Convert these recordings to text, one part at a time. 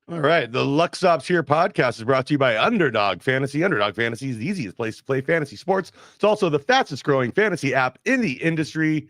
All right. The Lux Ops Here podcast is brought to you by Underdog Fantasy. Underdog Fantasy is the easiest place to play fantasy sports. It's also the fastest growing fantasy app in the industry.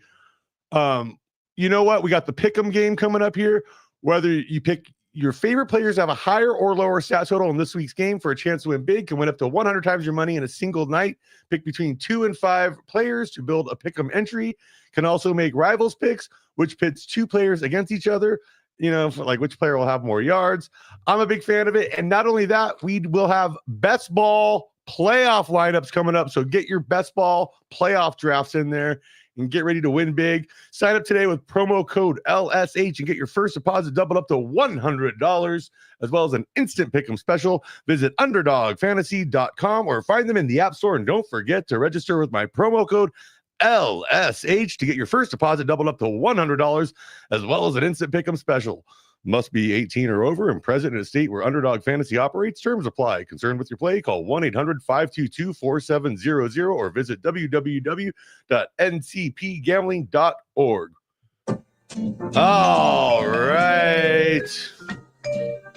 You know what? We got the Pick'em game coming up here. Whether you pick your favorite players have a higher or lower stat total in this week's game for a chance to win big, can win up to 100 times your money in a single night. Pick between 2 and 5 players to build a Pick'em entry. Can also make rivals picks, which pits 2 players against each other. You know, like which player will have more yards. I'm a big fan of it. And not only that, we will have best ball playoff lineups coming up. So get your best ball playoff drafts in there and get ready to win big. Sign up today with promo code LSH and get your first deposit doubled up to $100, as well as an instant pick'em special. Visit underdogfantasy.com or find them in the App Store. And don't forget to register with my promo code LSH to get your first deposit doubled up to $100, as well as an instant pick'em special. Must be 18 or over and present in a state where Underdog Fantasy operates. Terms apply. Concerned with your play? Call 1-800-522-4700 or visit www.ncpgambling.org. All right.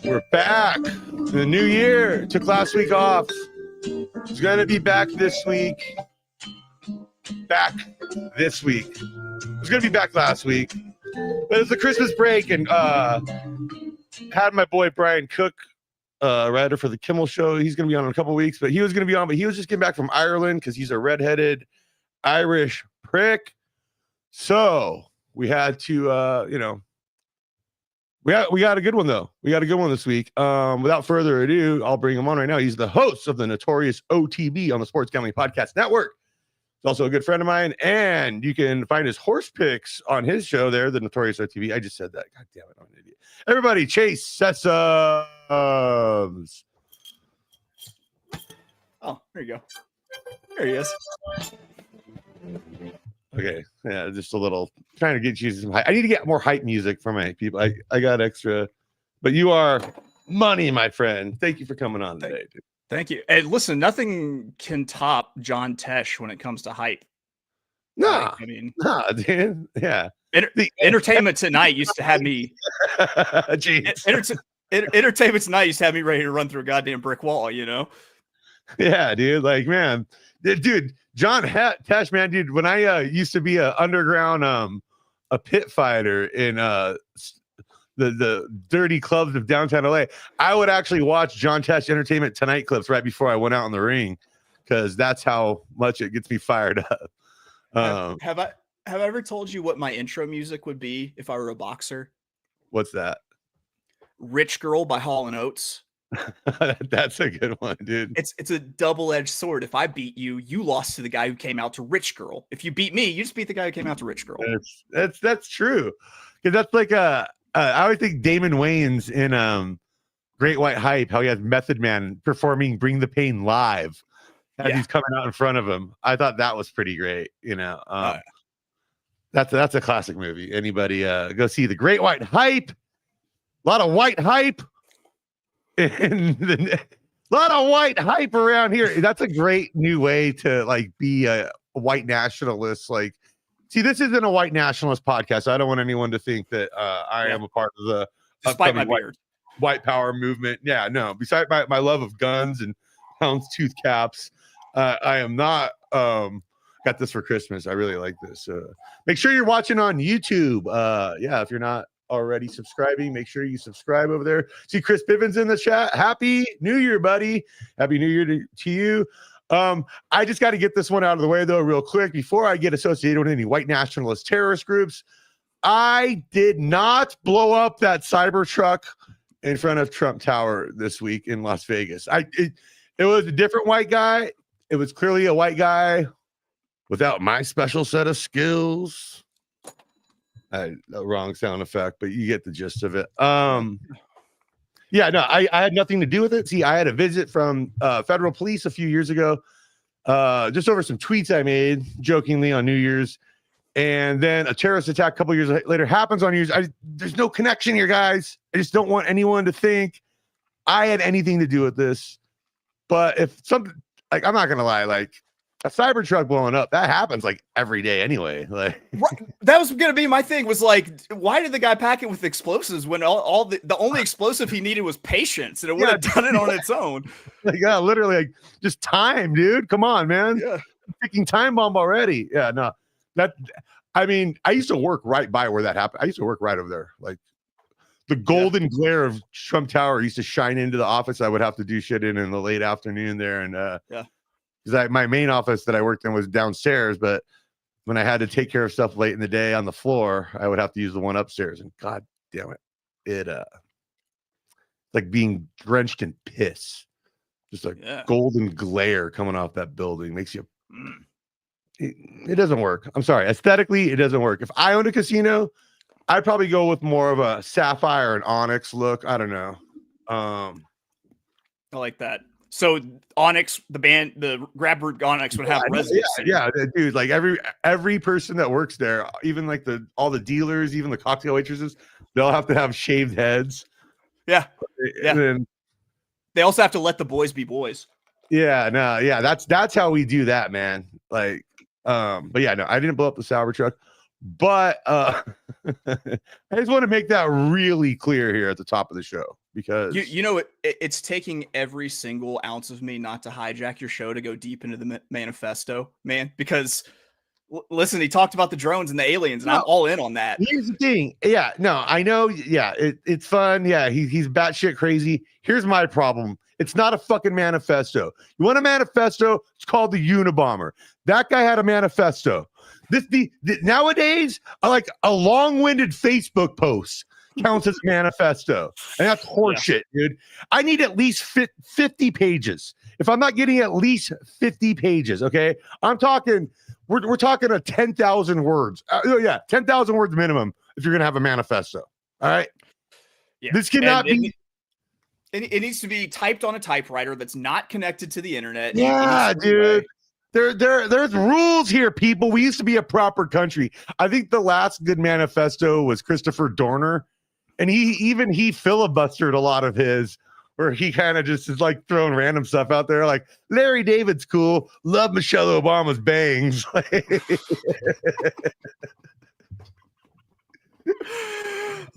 We're back. The new year. Took last week off. It's going to be back this week. Back this week. It was going to be back last week, but it's the Christmas break, and had my boy Brian Cook, writer for the Kimmel Show. He's going to be on in a couple weeks, but he was going to be on, but he was just getting back from Ireland because he's a redheaded Irish prick. So we had to, we got a good one though. We got a good one this week. Without further ado, I'll bring him on right now. He's the host of the notorious OTB on the Sports Gambling Podcast Network. He's also a good friend of mine, and you can find his horse picks on his show there, the Notorious OTV. I just said that. God damn it, I'm an idiot. Everybody, Chase Sessoms. Oh, there you go. There he is. Okay, yeah, just a little trying to get you some hype. I need to get more hype music for my people. I got extra, but you are money, my friend. Thank you for coming on today, dude. Thank you. And listen, nothing can top John Tesh when it comes to hype. Nah, dude. Yeah. Entertainment Tonight used to have me. Entertainment Tonight used to have me ready to run through a goddamn brick wall. Yeah, dude. Like, man, dude, John Tesh, man, dude. When I used to be a underground a pit fighter in the dirty clubs of downtown LA, I would actually watch John Tesh Entertainment Tonight clips right before I went out in the ring, because that's how much it gets me fired up. Have I ever told you what my intro music would be if I were a boxer? What's that? Rich Girl by Hall & Oates. That's a good one, dude. It's a double-edged sword. If I beat you, you lost to the guy who came out to Rich Girl. If you beat me, you just beat the guy who came out to Rich Girl. That's true, because that's like I always think Damon Wayans in Great White Hype, how he has Method Man performing Bring the Pain live as he's coming out in front of him. I thought that was pretty great. That's a classic movie. Anybody go see the Great White Hype? A lot of white hype. A lot of white hype around here. That's a great new way to like be a white nationalist. Like, see, this isn't a white nationalist podcast. I don't want anyone to think that I am a part of the despite my beard white power movement. Yeah, no. Besides my love of guns and houndstooth caps, I am not. Got this for Christmas. I really like this. Make sure you're watching on YouTube. If you're not already subscribing, make sure you subscribe over there. See Chris Bivens in the chat. Happy New Year, buddy. Happy New Year to you. I just got to get this one out of the way, though, real quick, before I get associated with any white nationalist terrorist groups. I did not blow up that Cybertruck in front of Trump Tower this week in Las Vegas. It was a different white guy. It was clearly a white guy without my special set of skills. Wrong sound effect, but you get the gist of it. I had nothing to do with it. See, I had a visit from federal police a few years ago, just over some tweets I made jokingly on New Year's. And then a terrorist attack a couple years later happens on New Year's. There's no connection here, guys. I just don't want anyone to think I had anything to do with this. But if something, like, I'm not going to lie, like, A Cybertruck blowing up, that happens like every day anyway. Like, Right. That was gonna be my thing. Was like, why did the guy pack it with explosives when all the only explosive he needed was patience, and it would have done it on its own. like, yeah, literally, like just time, dude. Come on, man. Yeah. Freaking time bomb already. Yeah, no, that. I mean, I used to work right by where that happened. I used to work right over there. Like the golden glare of Trump Tower used to shine into the office I would have to do shit in the late afternoon there, and Yeah. because my main office that I worked in was downstairs, but when I had to take care of stuff late in the day on the floor, I would have to use the one upstairs. And God damn it, like being drenched in piss, just like golden glare coming off that building makes you. It doesn't work. I'm sorry, aesthetically, it doesn't work. If I owned a casino, I'd probably go with more of a sapphire and onyx look. I don't know. I like that. So Onyx, the grab root Onyx would have residence. Yeah, dude. Like every person that works there, even like all the dealers, even the cocktail waitresses, they'll have to have shaved heads. Yeah, and then they also have to let the boys be boys. Yeah, no, yeah, that's how we do that, man. Like, but yeah, no, I didn't blow up the Cybertruck, but I just want to make that really clear here at the top of the show. Because you know it's taking every single ounce of me not to hijack your show to go deep into the manifesto, man. Because listen, he talked about the drones and the aliens, and I'm all in on that. Here's the thing, yeah, no, I know, yeah, it's fun, yeah, he's batshit crazy. Here's my problem: it's not a fucking manifesto. You want a manifesto? It's called the Unabomber. That guy had a manifesto. Nowadays, like a long-winded Facebook post counts as a manifesto, and that's horseshit, dude. I need at least 50 pages. If I'm not getting at least 50 pages, okay, I'm talking. We're talking a 10,000 words. 10,000 words minimum if you're gonna have a manifesto. All right. Yeah. This cannot be. It needs to be typed on a typewriter that's not connected to the internet. Yeah, dude. There's rules here, people. We used to be a proper country. I think the last good manifesto was Christopher Dorner. And he filibustered a lot of his, where he kind of just is like throwing random stuff out there, like Larry David's cool, love Michelle Obama's bangs.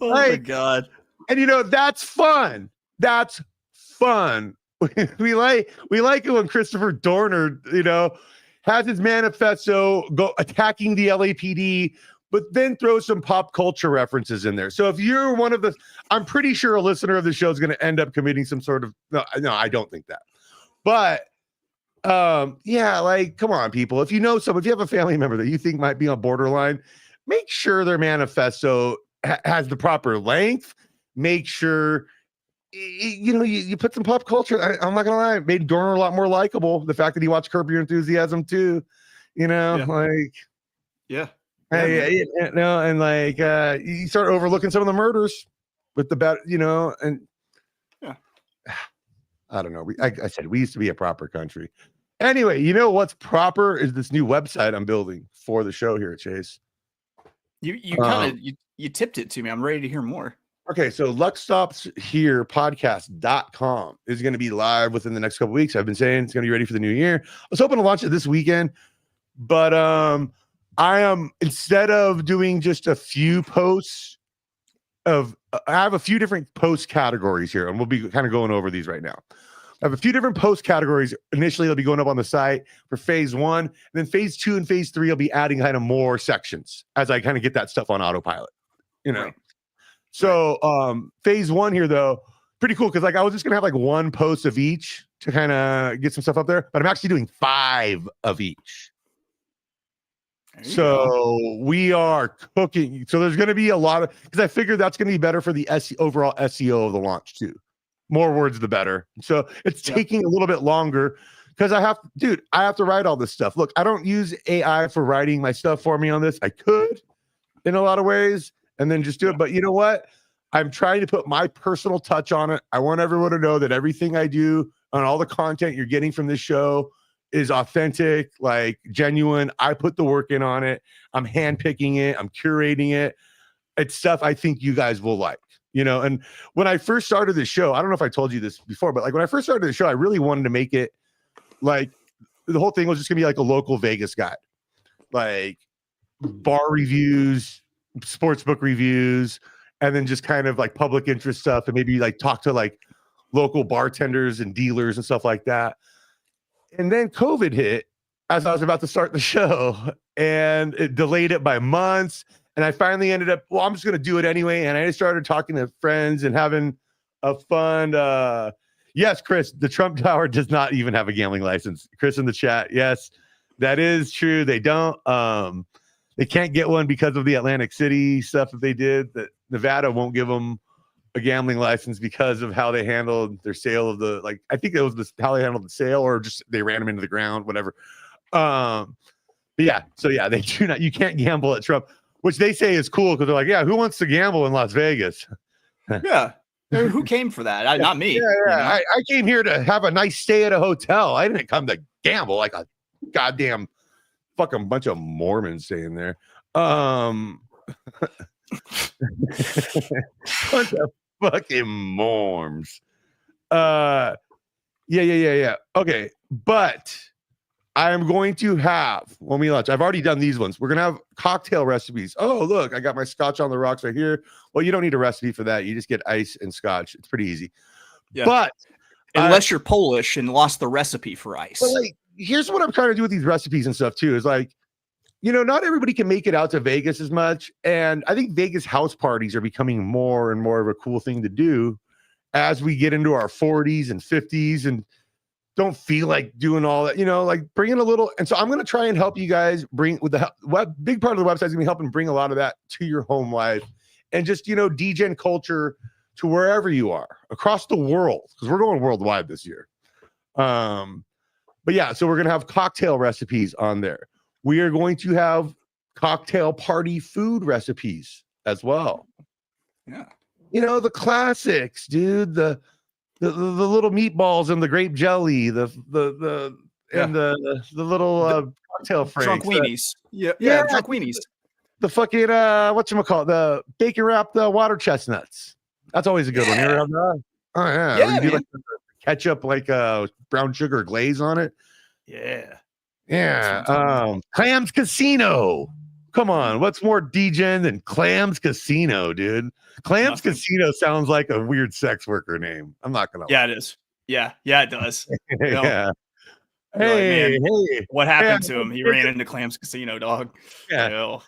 Oh my God! And you know that's fun. That's fun. we like it when Christopher Dorner, has his manifesto go attacking the LAPD. But then throw some pop culture references in there. So if you're one of the, I'm pretty sure a listener of the show is going to end up committing some sort of, no, I don't think that. But yeah, like, come on, people. If you have a family member that you think might be on borderline, make sure their manifesto has the proper length. Make sure, you put some pop culture. I'm not going to lie, it made Dorner a lot more likable. The fact that he watched Curb Your Enthusiasm too, Yeah. And like you start overlooking some of the murders with the bad, and I don't know. I said we used to be a proper country. Anyway, what's proper is this new website I'm building for the show here, Chase. You kind of you tipped it to me. I'm ready to hear more. Okay, so luckstopsherepodcast.com is going to be live within the next couple weeks. I've been saying it's going to be ready for the new year. I was hoping to launch it this weekend, but I am, instead of doing just a few posts I have a few different post categories here, and we'll be kind of going over these right now. I have a few different post categories. Initially, they'll be going up on the site for phase 1, and then phase 2 and phase 3, I'll be adding kind of more sections as I kind of get that stuff on autopilot, Right. So phase 1 here, though, pretty cool, because like I was just gonna have like one post of each to kind of get some stuff up there, but I'm actually doing 5 of each. So we are cooking. So there's going to be a lot of, because I figured that's going to be better for the overall SEO of the launch too. More words, the better. So it's taking a little bit longer because I have to write all this stuff. Look, I don't use AI for writing my stuff for me on this. I could in a lot of ways and then just do it. But you know what? I'm trying to put my personal touch on it. I want everyone to know that everything I do on all the content you're getting from this show is authentic, like genuine. I put the work in on it. I'm handpicking it. I'm curating it. It's stuff I think you guys will like, And when I first started the show, I don't know if I told you this before, but like when I first started the show, I really wanted to make it like the whole thing was just gonna be like a local Vegas guide, like bar reviews, sportsbook reviews, and then just kind of like public interest stuff, and maybe like talk to like local bartenders and dealers and stuff like that. And then COVID hit as I was about to start the show, and it delayed it by months. And I finally ended up, well, I'm just going to do it anyway. And I just started talking to friends and having a fun, yes, Chris, the Trump Tower does not even have a gambling license. Chris in the chat. Yes, that is true. They don't, they can't get one because of the Atlantic City stuff that they did. That Nevada won't give them a gambling license because of how they handled their sale of the, like, I think it was how they handled the sale, or just they ran them into the ground, whatever. But yeah, so yeah, they do not, you can't gamble at Trump, which they say is cool because they're like, yeah, who wants to gamble in Las Vegas? Yeah. Who came for that? Not me. Yeah, yeah. You know? I came here to have a nice stay at a hotel. I didn't come to gamble like a goddamn fucking bunch of Mormons staying there. Bunch of fucking Morms. Yeah. Okay, but I'm going to have, when we launch, I've already done these ones. We're going to have cocktail recipes. Oh, look, I got my scotch on the rocks right here. Well, you don't need a recipe for that. You just get ice and scotch. It's pretty easy. Yeah. But unless you're Polish and lost the recipe for ice. But like, here's what I'm trying to do with these recipes and stuff too, is like, you know, not everybody can make it out to Vegas as much. And I think Vegas house parties are becoming more and more of a cool thing to do as we get into our 40s and 50s and don't feel like doing all that, you know, like bringing a little. And so I'm going to try and help you guys bring with the big part of the website is going to be helping bring a lot of that to your home life and just, you know, DGen culture to wherever you are across the world, because we're going worldwide this year. But yeah, so we're going to have cocktail recipes on there. We are going to have cocktail party food recipes as well. Yeah. You know, the classics, dude, the little meatballs and the grape jelly, the little cocktail franks. Drunk weenies. Yeah, drunk weenies. The fucking whatchamacallit, the bacon wrapped water chestnuts. That's always a good one. You ever have that? Oh yeah. Yeah, you do like the ketchup, like brown sugar glaze on it. Yeah. Yeah. Clams Casino. Come on, what's more DGen than Clams Casino, dude? Clams Casino sounds like a weird sex worker name. I'm not gonna lie. Yeah, it is. Yeah, it does. Yeah. Hey, like, hey, what happened to him? He ran into Clams Casino, dog. Yeah. Oh,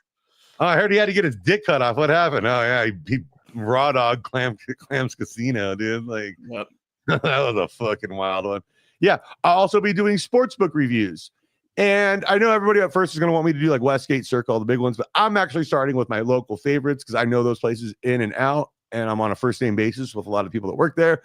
I heard he had to get his dick cut off. What happened? Oh yeah, he raw dog Clams Casino, dude. Like, yep. That was a fucking wild one. Yeah, I'll also be doing sportsbook reviews. And I know everybody at first is going to want me to do like Westgate, Circle, the big ones, but I'm actually starting with my local favorites because I know those places in and out, and I'm on a first name basis with a lot of people that work there.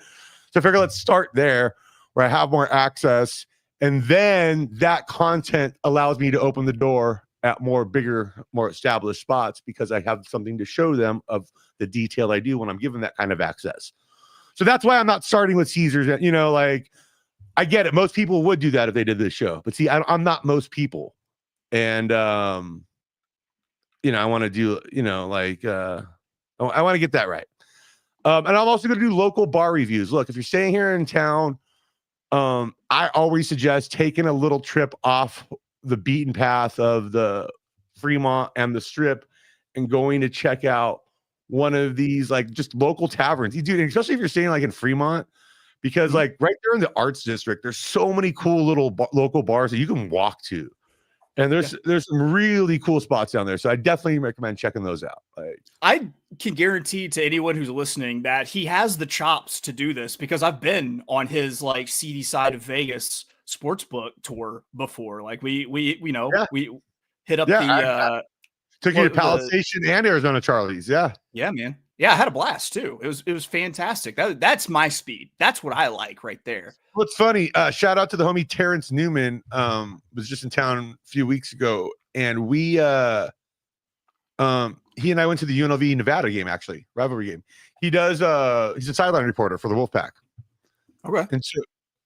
So I figure let's start there where I have more access, and then that content allows me to open the door at more bigger, more established spots because I have something to show them of the detail I do when I'm given that kind of access. So that's why I'm not starting with Caesars, you know, like, I get it. Most people would do that if they did this show, but see, I'm not most people. And, you know, I want to do, you know, like, I want to get that right. And I'm also going to do local bar reviews. Look, if you're staying here in town, I always suggest taking a little trip off the beaten path of the Fremont and the Strip and going to check out one of these, like, just local taverns. You do, especially if you're staying like in Fremont. Because like right there in the arts district, there's so many cool little local bars that you can walk to. And there's some really cool spots down there. So I definitely recommend checking those out. Like, I can guarantee to anyone who's listening that he has the chops to do this because I've been on his like seedy side of Vegas sportsbook tour before. Like we hit up I took you to Palace Station and Arizona Charlie's. Yeah. Yeah, man. Yeah, I had a blast too. It was fantastic. That's my speed. That's what I like right there. What's funny? Shout out to the homie Terrence Newman. Was just in town a few weeks ago, and we he and I went to the UNLV Nevada game, actually, rivalry game. He does he's a sideline reporter for the Wolfpack. Okay.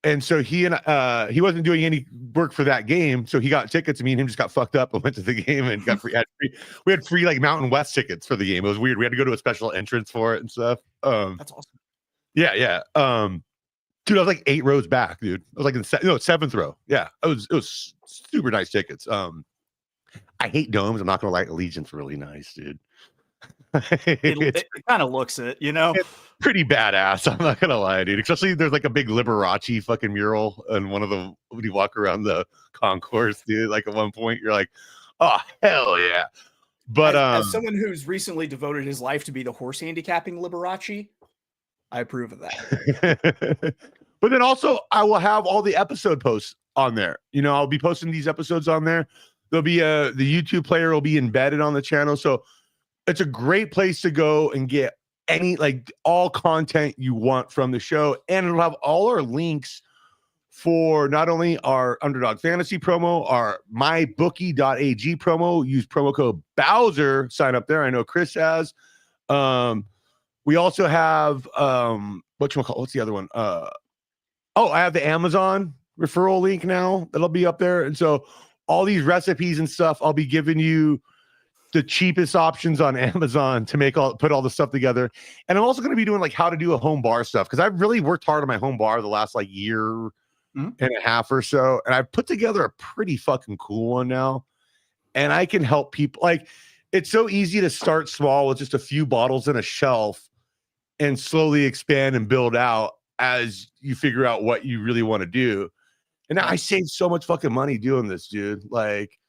And so he wasn't doing any work for that game, so he got tickets. Me and him just got fucked up and went to the game and got free. We had free like Mountain West tickets for the game. It was weird. We had to go to a special entrance for it and stuff. That's awesome. Yeah. Dude, I was like 8 rows back, dude. I was like in the seventh row. Yeah, it was super nice tickets. I hate domes. I'm not gonna lie, Allegiant's really nice, dude. It kind of looks it, you know. It's pretty badass. I'm not gonna lie, dude. Especially there's like a big Liberace fucking mural and one of the when you walk around the concourse, dude. Like at one point, you're like, oh hell yeah. But as someone who's recently devoted his life to be the horse handicapping Liberace, I approve of that. But then also I will have all the episode posts on there. You know, I'll be posting these episodes on there. There'll be the YouTube player will be embedded on the channel. So it's a great place to go and get any like all content you want from the show. And it'll have all our links for not only our Underdog Fantasy promo, our mybookie.ag promo. Use promo code Bowser, sign up there. I know Chris has. We also have what's the other one? I have the Amazon referral link now that'll be up there. And so all these recipes and stuff, I'll be giving you the cheapest options on Amazon to put all the stuff together. And I'm also going to be doing like how to do a home bar stuff because I've really worked hard on my home bar the last like year and a half or so. And I've put together a pretty fucking cool one now. And I can help people. Like, it's so easy to start small with just a few bottles and a shelf and slowly expand and build out as you figure out what you really want to do. And now I saved so much fucking money doing this, dude. Like,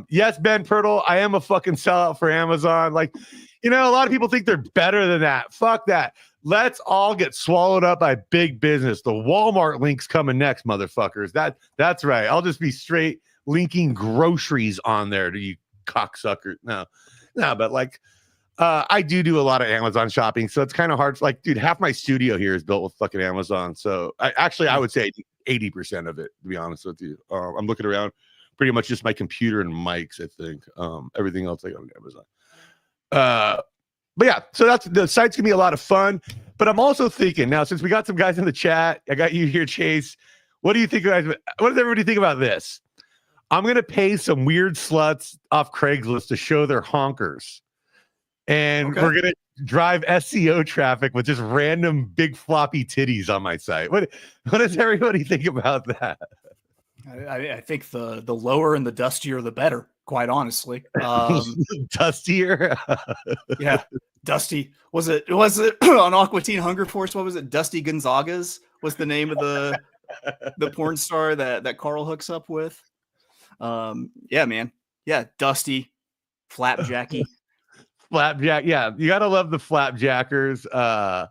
yes, Ben Pirtle, I am a fucking sellout for Amazon. Like, you know, a lot of people think they're better than that. Fuck that. Let's all get swallowed up by big business. The Walmart link's coming next, motherfuckers. That's right. I'll just be straight linking groceries on there to you cocksuckers. No, but like, I do a lot of Amazon shopping, so it's kind of hard. Like, dude, half my studio here is built with fucking Amazon. So I would say 80% of it, to be honest with you. I'm looking around, pretty much just my computer and mics, I think. Everything else I got on Amazon. But yeah, so the site's gonna be a lot of fun. But I'm also thinking now, since we got some guys in the chat, I got you here, Chase. What do you think, guys? What does everybody think about this? I'm gonna pay some weird sluts off Craigslist to show their honkers. And we're going to drive SEO traffic with just random big floppy titties on my site. What does everybody think about that? I think the lower and the dustier, the better, quite honestly. Dustier? Yeah, Dusty. Was it on Aqua Teen Hunger Force? What was it? Dusty Gonzagas was the name of the porn star that Carl hooks up with. Yeah, man. Yeah, Dusty, Flapjacky. Flapjack, yeah, you gotta love the flapjackers. No,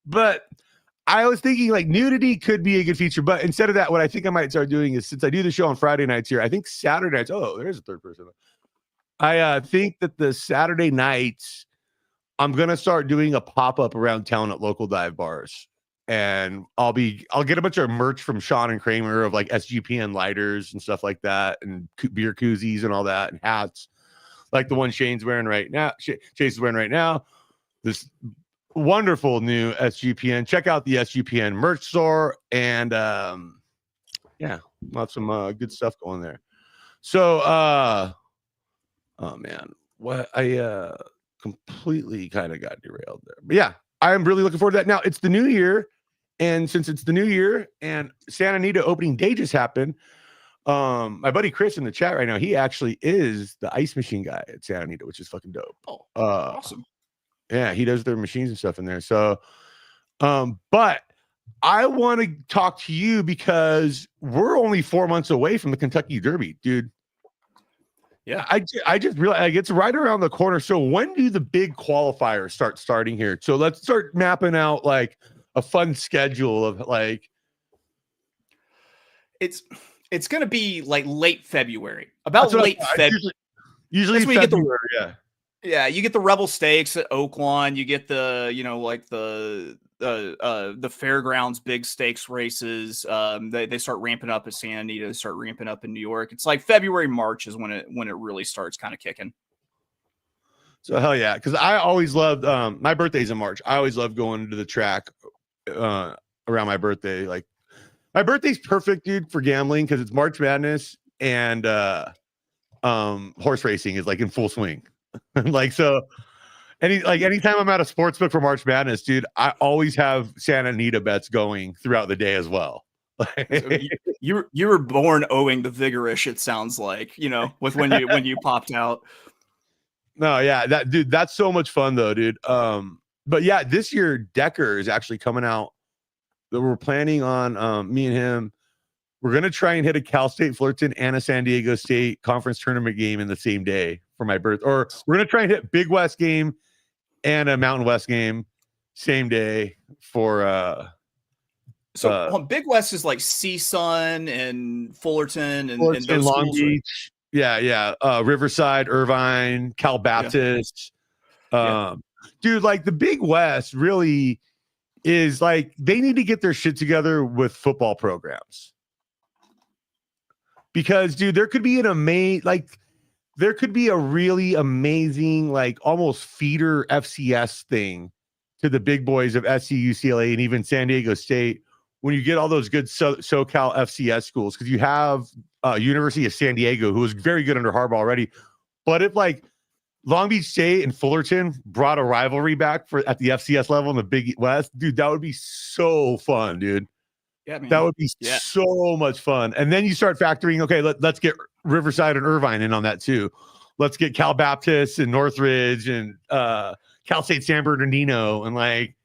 but I was thinking like nudity could be a good feature, but instead of that, what I think I might start doing is, since I do the show on Friday nights here, I think Saturday nights. Oh, there is a third person. I think that the Saturday nights, I'm gonna start doing a pop-up around town at local dive bars. And I'll get a bunch of merch from Sean and Kramer of like SGPN lighters and stuff like that, and beer koozies and all that, and hats. Like the one Shane's wearing right now, Chase is wearing right now. This wonderful new SGPN. Check out the SGPN merch store, and yeah, we'll have some good stuff going there. So, oh man, what I completely kind of got derailed there, but yeah, I'm really looking forward to that. Now it's the new year, and since it's the new year and Santa Anita opening day just happened. My buddy Chris in the chat right now, he actually is the ice machine guy at Santa Anita, which is fucking dope. Oh, awesome. Yeah, he does their machines and stuff in there. So, but I want to talk to you because we're only 4 months away from the Kentucky Derby, dude. Yeah, I just realized like, it's right around the corner. So when do the big qualifiers starting here? So let's start mapping out like a fun schedule of like. It's going to be like late February, about late February. Usually February, yeah. You get the Rebel Stakes at Oaklawn. You get the, like the fairgrounds, big stakes races. They start ramping up at Santa Anita. They start ramping up in New York. It's like February, March is when it really starts kind of kicking. So hell yeah. Cause I always loved, my birthday's in March. I always love going to the track, around my birthday. Like, my birthday's perfect, dude, for gambling because it's March Madness and horse racing is like in full swing. Like, so Anytime I'm at a sports book for March Madness, dude, I always have Santa Anita bets going throughout the day as well. So you were born owing the Vigorish, it sounds like, with when you popped out. No, yeah, that's so much fun though, dude. But yeah, this year Decker is actually coming out. That we're planning on me and him. We're gonna try and hit a Cal State Fullerton and a San Diego State conference tournament game in the same day for my birth. Or we're gonna try and hit Big West game and a Mountain West game same day for Big West is like CSUN and Fullerton and those Long schools, Beach. Right? Yeah. Riverside, Irvine, Cal Baptist. Dude, like the Big West really is like they need to get their shit together with football programs. Because, dude, there could be there could be a really amazing, like almost feeder FCS thing to the big boys of SC, UCLA, and even San Diego State when you get all those good SoCal FCS schools. Because you have University of San Diego, who was very good under Harbaugh already. But if like Long Beach State and Fullerton brought a rivalry back at the FCS level in the Big West, dude, that would be so fun, dude. Yeah, man. That would be so much fun. And then you start factoring, okay, let's get Riverside and Irvine in on that too. Let's get Cal Baptist and Northridge and Cal State San Bernardino and like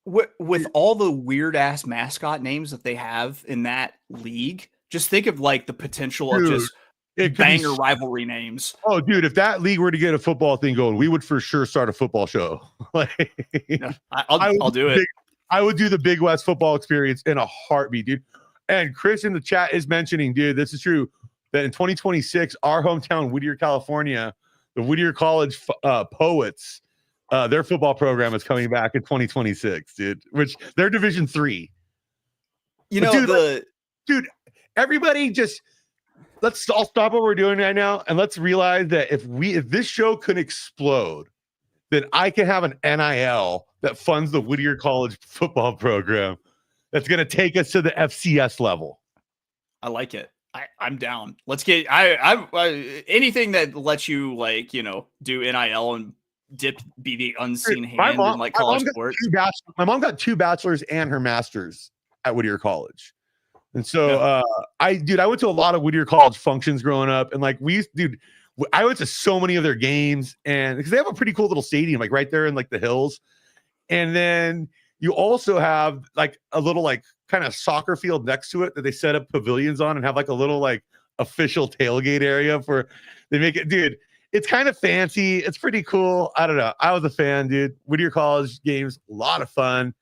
with all the weird ass mascot names that they have in that league. Just think of like the potential of just banger rivalry names. Oh, dude, if that league were to get a football thing going, we would for sure start a football show. I'll do it. I would do the Big West football experience in a heartbeat, dude. And Chris in the chat is mentioning, dude, this is true, that in 2026, our hometown, Whittier, California, the Whittier College Poets, their football program is coming back in 2026, dude, which they're Division III. Dude, everybody just all stop what we're doing right now and let's realize that if this show could explode, then I can have an NIL that funds the Whittier College football program that's going to take us to the FCS level. I like it. I'm down. Let's get anything that lets you do NIL and be the unseen hand in like college sports. My mom got 2 bachelors and her master's at Whittier College. And so I went to a lot of Whittier College functions growing up, and I went to so many of their games, and because they have a pretty cool little stadium, like right there in like the hills. And then you also have like a little like kind of soccer field next to it that they set up pavilions on and have like a little like official tailgate area for they make it, dude. It's kind of fancy. It's pretty cool. I don't know. I was a fan, dude. Whittier College games, a lot of fun.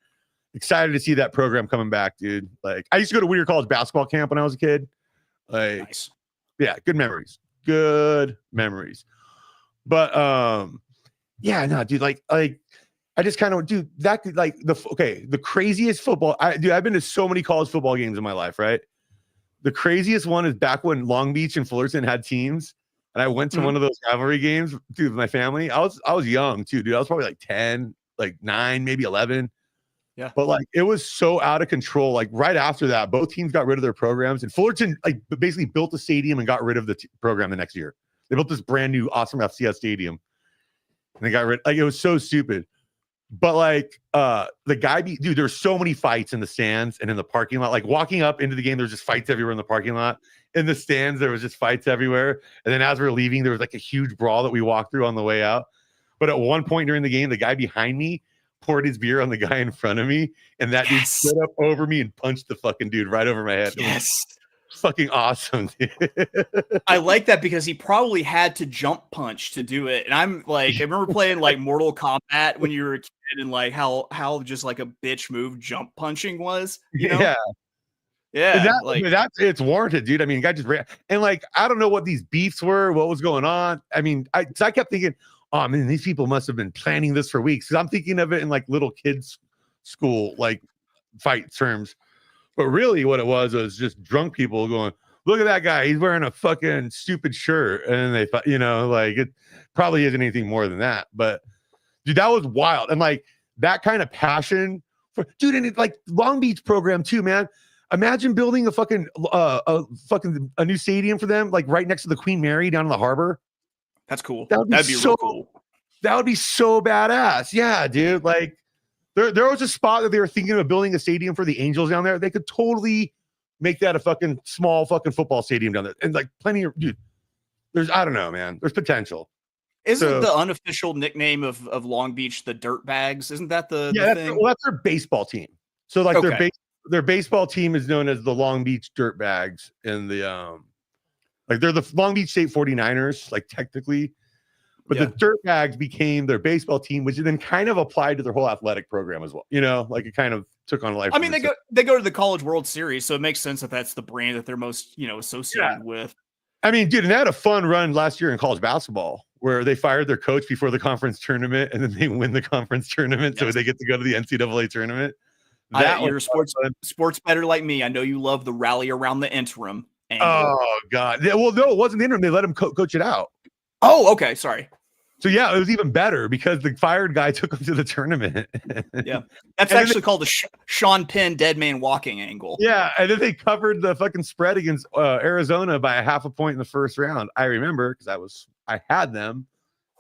Excited to see that program coming back, dude. Like I used to go to Whittier College basketball camp when I was a kid. Like, nice. Yeah, good memories. Good memories. But yeah, no, dude, like I just kind of do that. Like the craziest football. I've been to so many college football games in my life, right? The craziest one is back when Long Beach and Fullerton had teams, and I went to one of those rivalry games, dude, with my family. I was young too, dude. I was probably like 10, like 9, maybe 11. Yeah. But like it was so out of control. Like right after that, both teams got rid of their programs, and Fullerton like basically built a stadium and got rid of the program the next year. They built this brand new awesome FCS stadium, and they got rid. Like it was so stupid. But like the guy, dude, there's so many fights in the stands and in the parking lot. Like walking up into the game, there's just fights everywhere in the parking lot. In the stands, there was just fights everywhere. And then as we were leaving, there was like a huge brawl that we walked through on the way out. But at one point during the game, the guy behind me poured his beer on the guy in front of me, and that dude stood up over me and punched the fucking dude right over my head. Yes. Fucking awesome. I like that because he probably had to jump punch to do it. And I'm like, I remember playing like Mortal Kombat when you were a kid, and like how just like a bitch move jump punching was, you know? Yeah. It's warranted, dude. I mean, guy just ran, and like I don't know what these beefs were, what was going on. I mean, I kept thinking, oh man, these people must have been planning this for weeks. Because I'm thinking of it in like little kids' school, like fight terms. But really what it was just drunk people going, look at that guy. He's wearing a fucking stupid shirt. And they thought, like it probably isn't anything more than that. But dude, that was wild. And like that kind of passion for dude, and it, like Long Beach program too, man. Imagine building a new stadium for them, like right next to the Queen Mary down in the harbor. That's cool. That'd be so real cool. That would be so badass. Yeah, dude. Like there was a spot that they were thinking of building a stadium for the Angels down there. They could totally make that a fucking small fucking football stadium down there. And like plenty of dude, I don't know, man. There's potential. Isn't the unofficial nickname of Long Beach the Dirtbags? Isn't that the thing? Well, that's their baseball team. So like their baseball team is known as the Long Beach Dirtbags, and the like they're the Long Beach State 49ers, like technically. But the Dirtbags became their baseball team, which then kind of applied to their whole athletic program as well. You know, like it kind of took on life. I mean, they go to the College World Series, so it makes sense that that's the brand that they're most, associated with. I mean, dude, and they had a fun run last year in college basketball where they fired their coach before the conference tournament, and then they win the conference tournament, so they get to go to the NCAA tournament. You're a sports better like me. I know you love the rally around the interim angle. Oh God! Well, no, it wasn't the interim. They let him coach it out. Oh, okay. Sorry. So yeah, it was even better because the fired guy took him to the tournament. Yeah, that's actually called the Sean Penn dead man walking angle. Yeah, and then they covered the fucking spread against Arizona by a half a point in the first round. I remember because I had them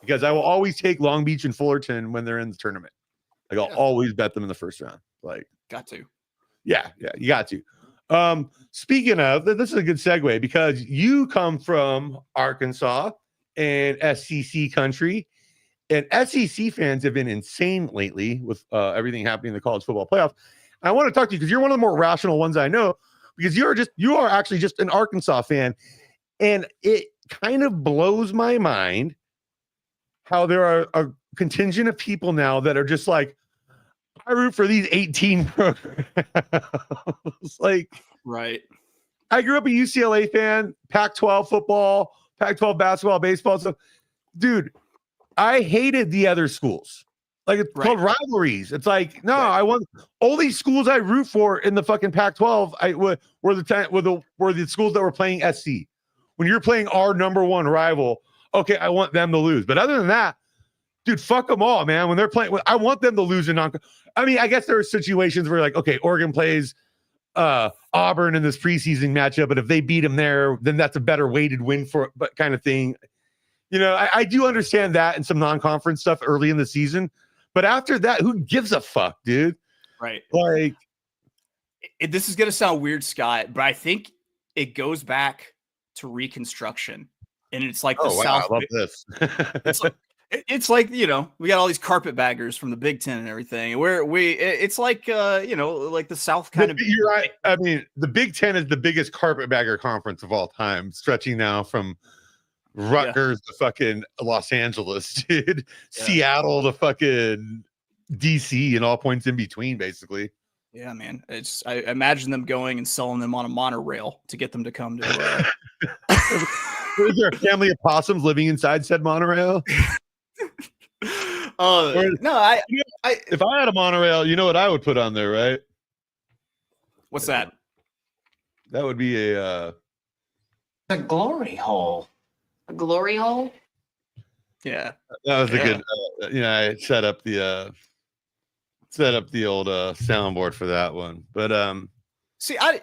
because I will always take Long Beach and Fullerton when they're in the tournament. Like I'll always bet them in the first round. Like got to. Yeah, you got to. Speaking of, this is a good segue because you come from Arkansas and SEC country, and SEC fans have been insane lately with everything happening in the college football playoff. I want to talk to you because you're one of the more rational ones I know, because you are actually just an Arkansas fan, and it kind of blows my mind how there are a contingent of people now that are just like, I root for these 18 programs. Like, right. I grew up a UCLA fan, Pac-12 football, Pac-12 basketball, baseball stuff. Dude, I hated the other schools. Like it's called rivalries. It's like, no, I want all these schools I root for in the fucking Pac-12. Were the schools that were playing SC. When you're playing our number one rival, okay, I want them to lose. But other than that, dude, fuck them all, man. When they're playing, I want them to lose I mean, I guess there are situations where like, okay, Oregon plays Auburn in this preseason matchup, but if they beat them there, then that's a better weighted win for but kind of thing. You know, I do understand that and some non-conference stuff early in the season, but after that, who gives a fuck, dude? Right. Like, this is gonna sound weird, Scott, but I think it goes back to Reconstruction, and it's like the South. I love this. It's like, we got all these carpetbaggers from the Big Ten and everything. It's like, like the South kind of. You're right. I mean, the Big Ten is the biggest carpetbagger conference of all time, stretching now from Rutgers to fucking Los Angeles, dude. Yeah. Seattle to fucking DC and all points in between, basically. Yeah, man. I imagine them going and selling them on a monorail to get them to come to. Is there a family of possums living inside said monorail? No, if I had a monorail, you know what I would put on there, right? What's that? That would be a glory hole. A glory hole? Yeah. That was a good I set up the old soundboard for that one. But see, I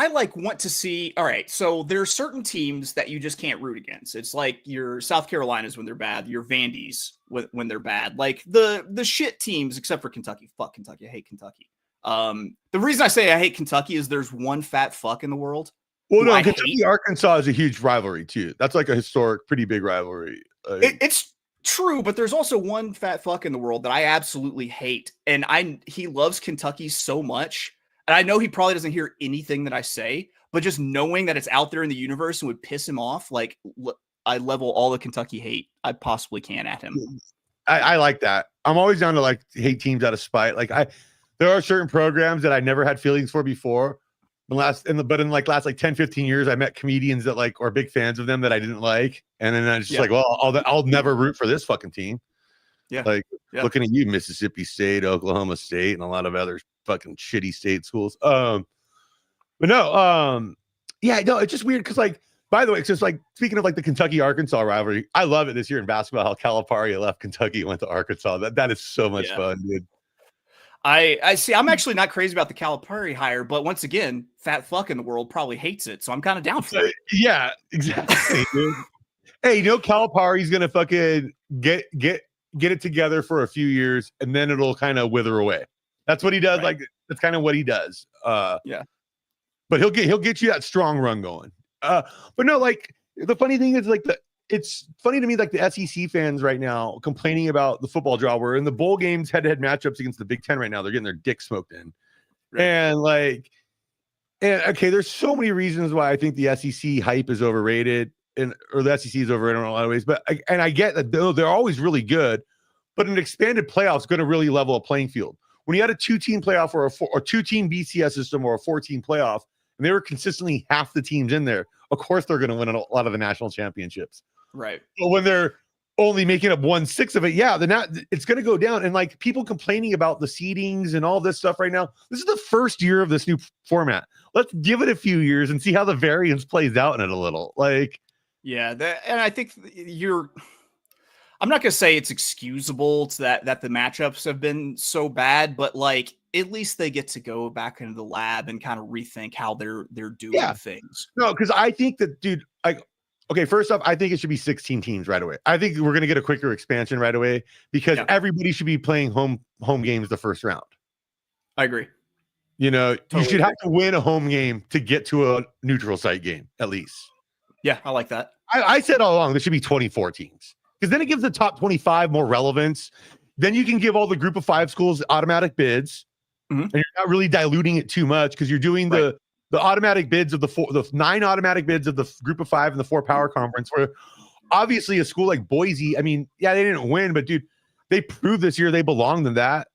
want to see. All right, so there are certain teams that you just can't root against. It's like your South Carolinas when they're bad, your Vandies when they're bad, like the shit teams, except for Kentucky. Fuck Kentucky, I hate Kentucky. The reason I say I hate Kentucky is there's one fat fuck in the world. Well, no, Kentucky Arkansas is a huge rivalry too. That's like a historic, pretty big rivalry. It's true, but there's also one fat fuck in the world that I absolutely hate, and he loves Kentucky so much. And I know he probably doesn't hear anything that I say, but just knowing that it's out there in the universe and would piss him off, like I level all the Kentucky hate I possibly can at him. I like that. I'm always down to like hate teams out of spite. Like there are certain programs that I never had feelings for before. But in like last 10, 15 years, I met comedians that like are big fans of them that I didn't like. And then I was just like, well, I'll never root for this fucking team. Yeah. Looking at you, Mississippi State, Oklahoma State, and a lot of other fucking shitty state schools. But no, it's just weird because by the way, it's just like speaking of like the Kentucky Arkansas rivalry, I love it this year in basketball how Calipari left Kentucky and went to Arkansas. That is so much fun, dude. I see. I'm actually not crazy about the Calipari hire, but once again, fat fuck in the world probably hates it, so I'm kind of down for it. Yeah, exactly, dude. Hey, Calipari's gonna fucking get get it together for a few years, and then it'll kind of wither away. That's what he does. Right. Like that's kind of what he does. Yeah. But he'll get you that strong run going. But no, like the funny thing is like it's funny to me, like the SEC fans right now complaining about the football draw. We're in the bowl games, head-to-head matchups against the Big Ten right now. They're getting their dick smoked in. Right. And okay, there's so many reasons why I think the SEC hype is overrated or the SEC is overrated in a lot of ways. But I get that they're always really good, but an expanded playoff is going to really level a playing field. When you had a 2-team playoff or a 2-team BCS system or a 4-team playoff, and they were consistently half the teams in there, of course they're going to win a lot of the national championships. Right. But when they're only making up 1/6 of it, it's going to go down. And like people complaining about the seedings and all this stuff right now, this is the first year of this new format. Let's give it a few years and see how the variance plays out in it a little. Like, yeah, and I think I'm not gonna say it's excusable to that the matchups have been so bad, but like at least they get to go back into the lab and kind of rethink how they're doing things. No, because I think that, dude, like, okay, first off, I think it should be 16 teams right away. I think we're gonna get a quicker expansion right away because everybody should be playing home games the first round. I agree. You know, you should have to win a home game to get to a neutral site game, at least. Yeah, I like that. I said all along there should be 24 teams because then it gives the top 25 more relevance. Then you can give all the group of 5 schools automatic bids, and you're not really diluting it too much because you're doing the automatic bids of the 9 automatic bids of the group of 5 and the 4 power conference. Where obviously a school like Boise, I mean, they didn't win, but dude, they proved this year they belonged in that.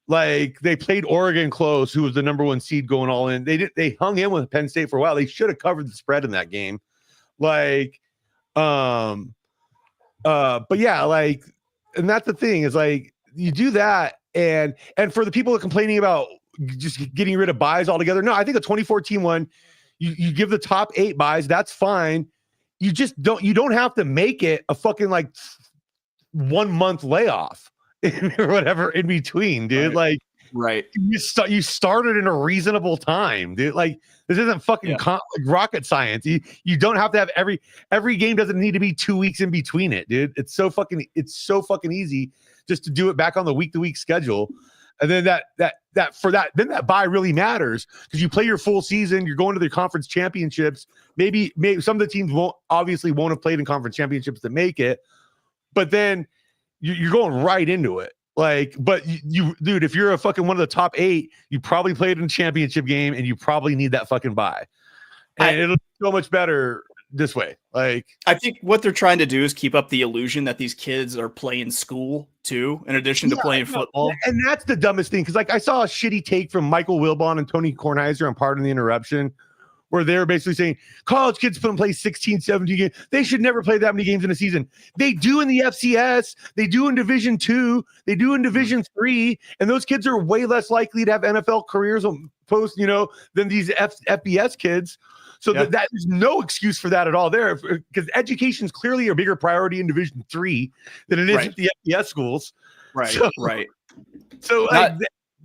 Like they played Oregon close, who was the number 1 seed going all in. They hung in with Penn State for a while. They should have covered the spread in that game. Like, but yeah, like, and that's the thing is like you do that, and for the people that are complaining about just getting rid of buys altogether, no, I think a 24-team one, you give the top 8 buys, that's fine. You just don't have to make it a fucking like 1 month layoff or whatever in between, dude. Right. You started in a reasonable time, dude. Like this isn't fucking like rocket science. You don't have to have every game doesn't need to be 2 weeks in between it, dude. It's so fucking easy just to do it back on the week-to-week schedule. And then then that bye really matters because you play your full season, you're going to the conference championships. Maybe some of the teams won't have played in conference championships to make it, but then you're going right into it. Like, but you dude, if you're a fucking one of the top 8, you probably played in a championship game and you probably need that fucking bye. And it'll be so much better this way. Like, I think what they're trying to do is keep up the illusion that these kids are playing school too, in addition to playing football. And that's the dumbest thing. Cause like I saw a shitty take from Michael Wilbon and Tony Kornheiser on Pardon the Interruption, where they're basically saying college kids play 16, 17 games. They should never play that many games in a season. They do in the FCS. They do in Division II. They do in Division III. And those kids are way less likely to have NFL careers post, than these FBS kids. So that there's no excuse for that at all there, because education is clearly a bigger priority in Division III than it is at the FBS schools. Right. So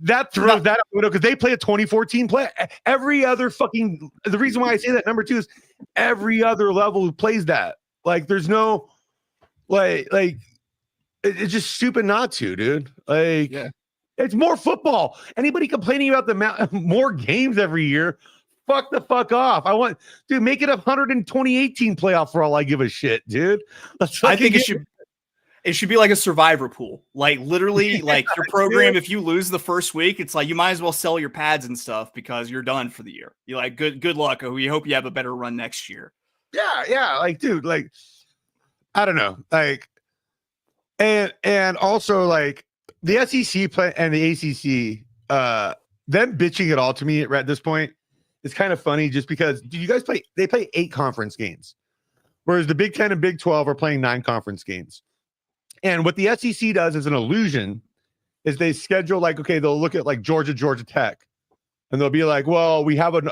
that throws that out the window because they play a 2014 play. Every other the reason why I say that number 2 is every other level who plays that. Like there's no it's just stupid not to, dude. It's more football. Anybody complaining about the more games every year, fuck the fuck off. Make it a 128-team playoff for all I give a shit, dude. I think it should be like a survivor pool. Like literally, like your program, if you lose the first week, it's like you might as well sell your pads and stuff because you're done for the year. You're like, good luck. We hope you have a better run next year. Yeah. Like, dude, like, I don't know. Like, and also like the SEC play and the ACC, them bitching it all to me at this point is kind of funny just because you guys they play 8 conference games, whereas the Big 10 and Big 12 are playing 9 conference games. And what the SEC does as an illusion is they schedule they'll look at like Georgia Tech, and they'll be like, well, we have an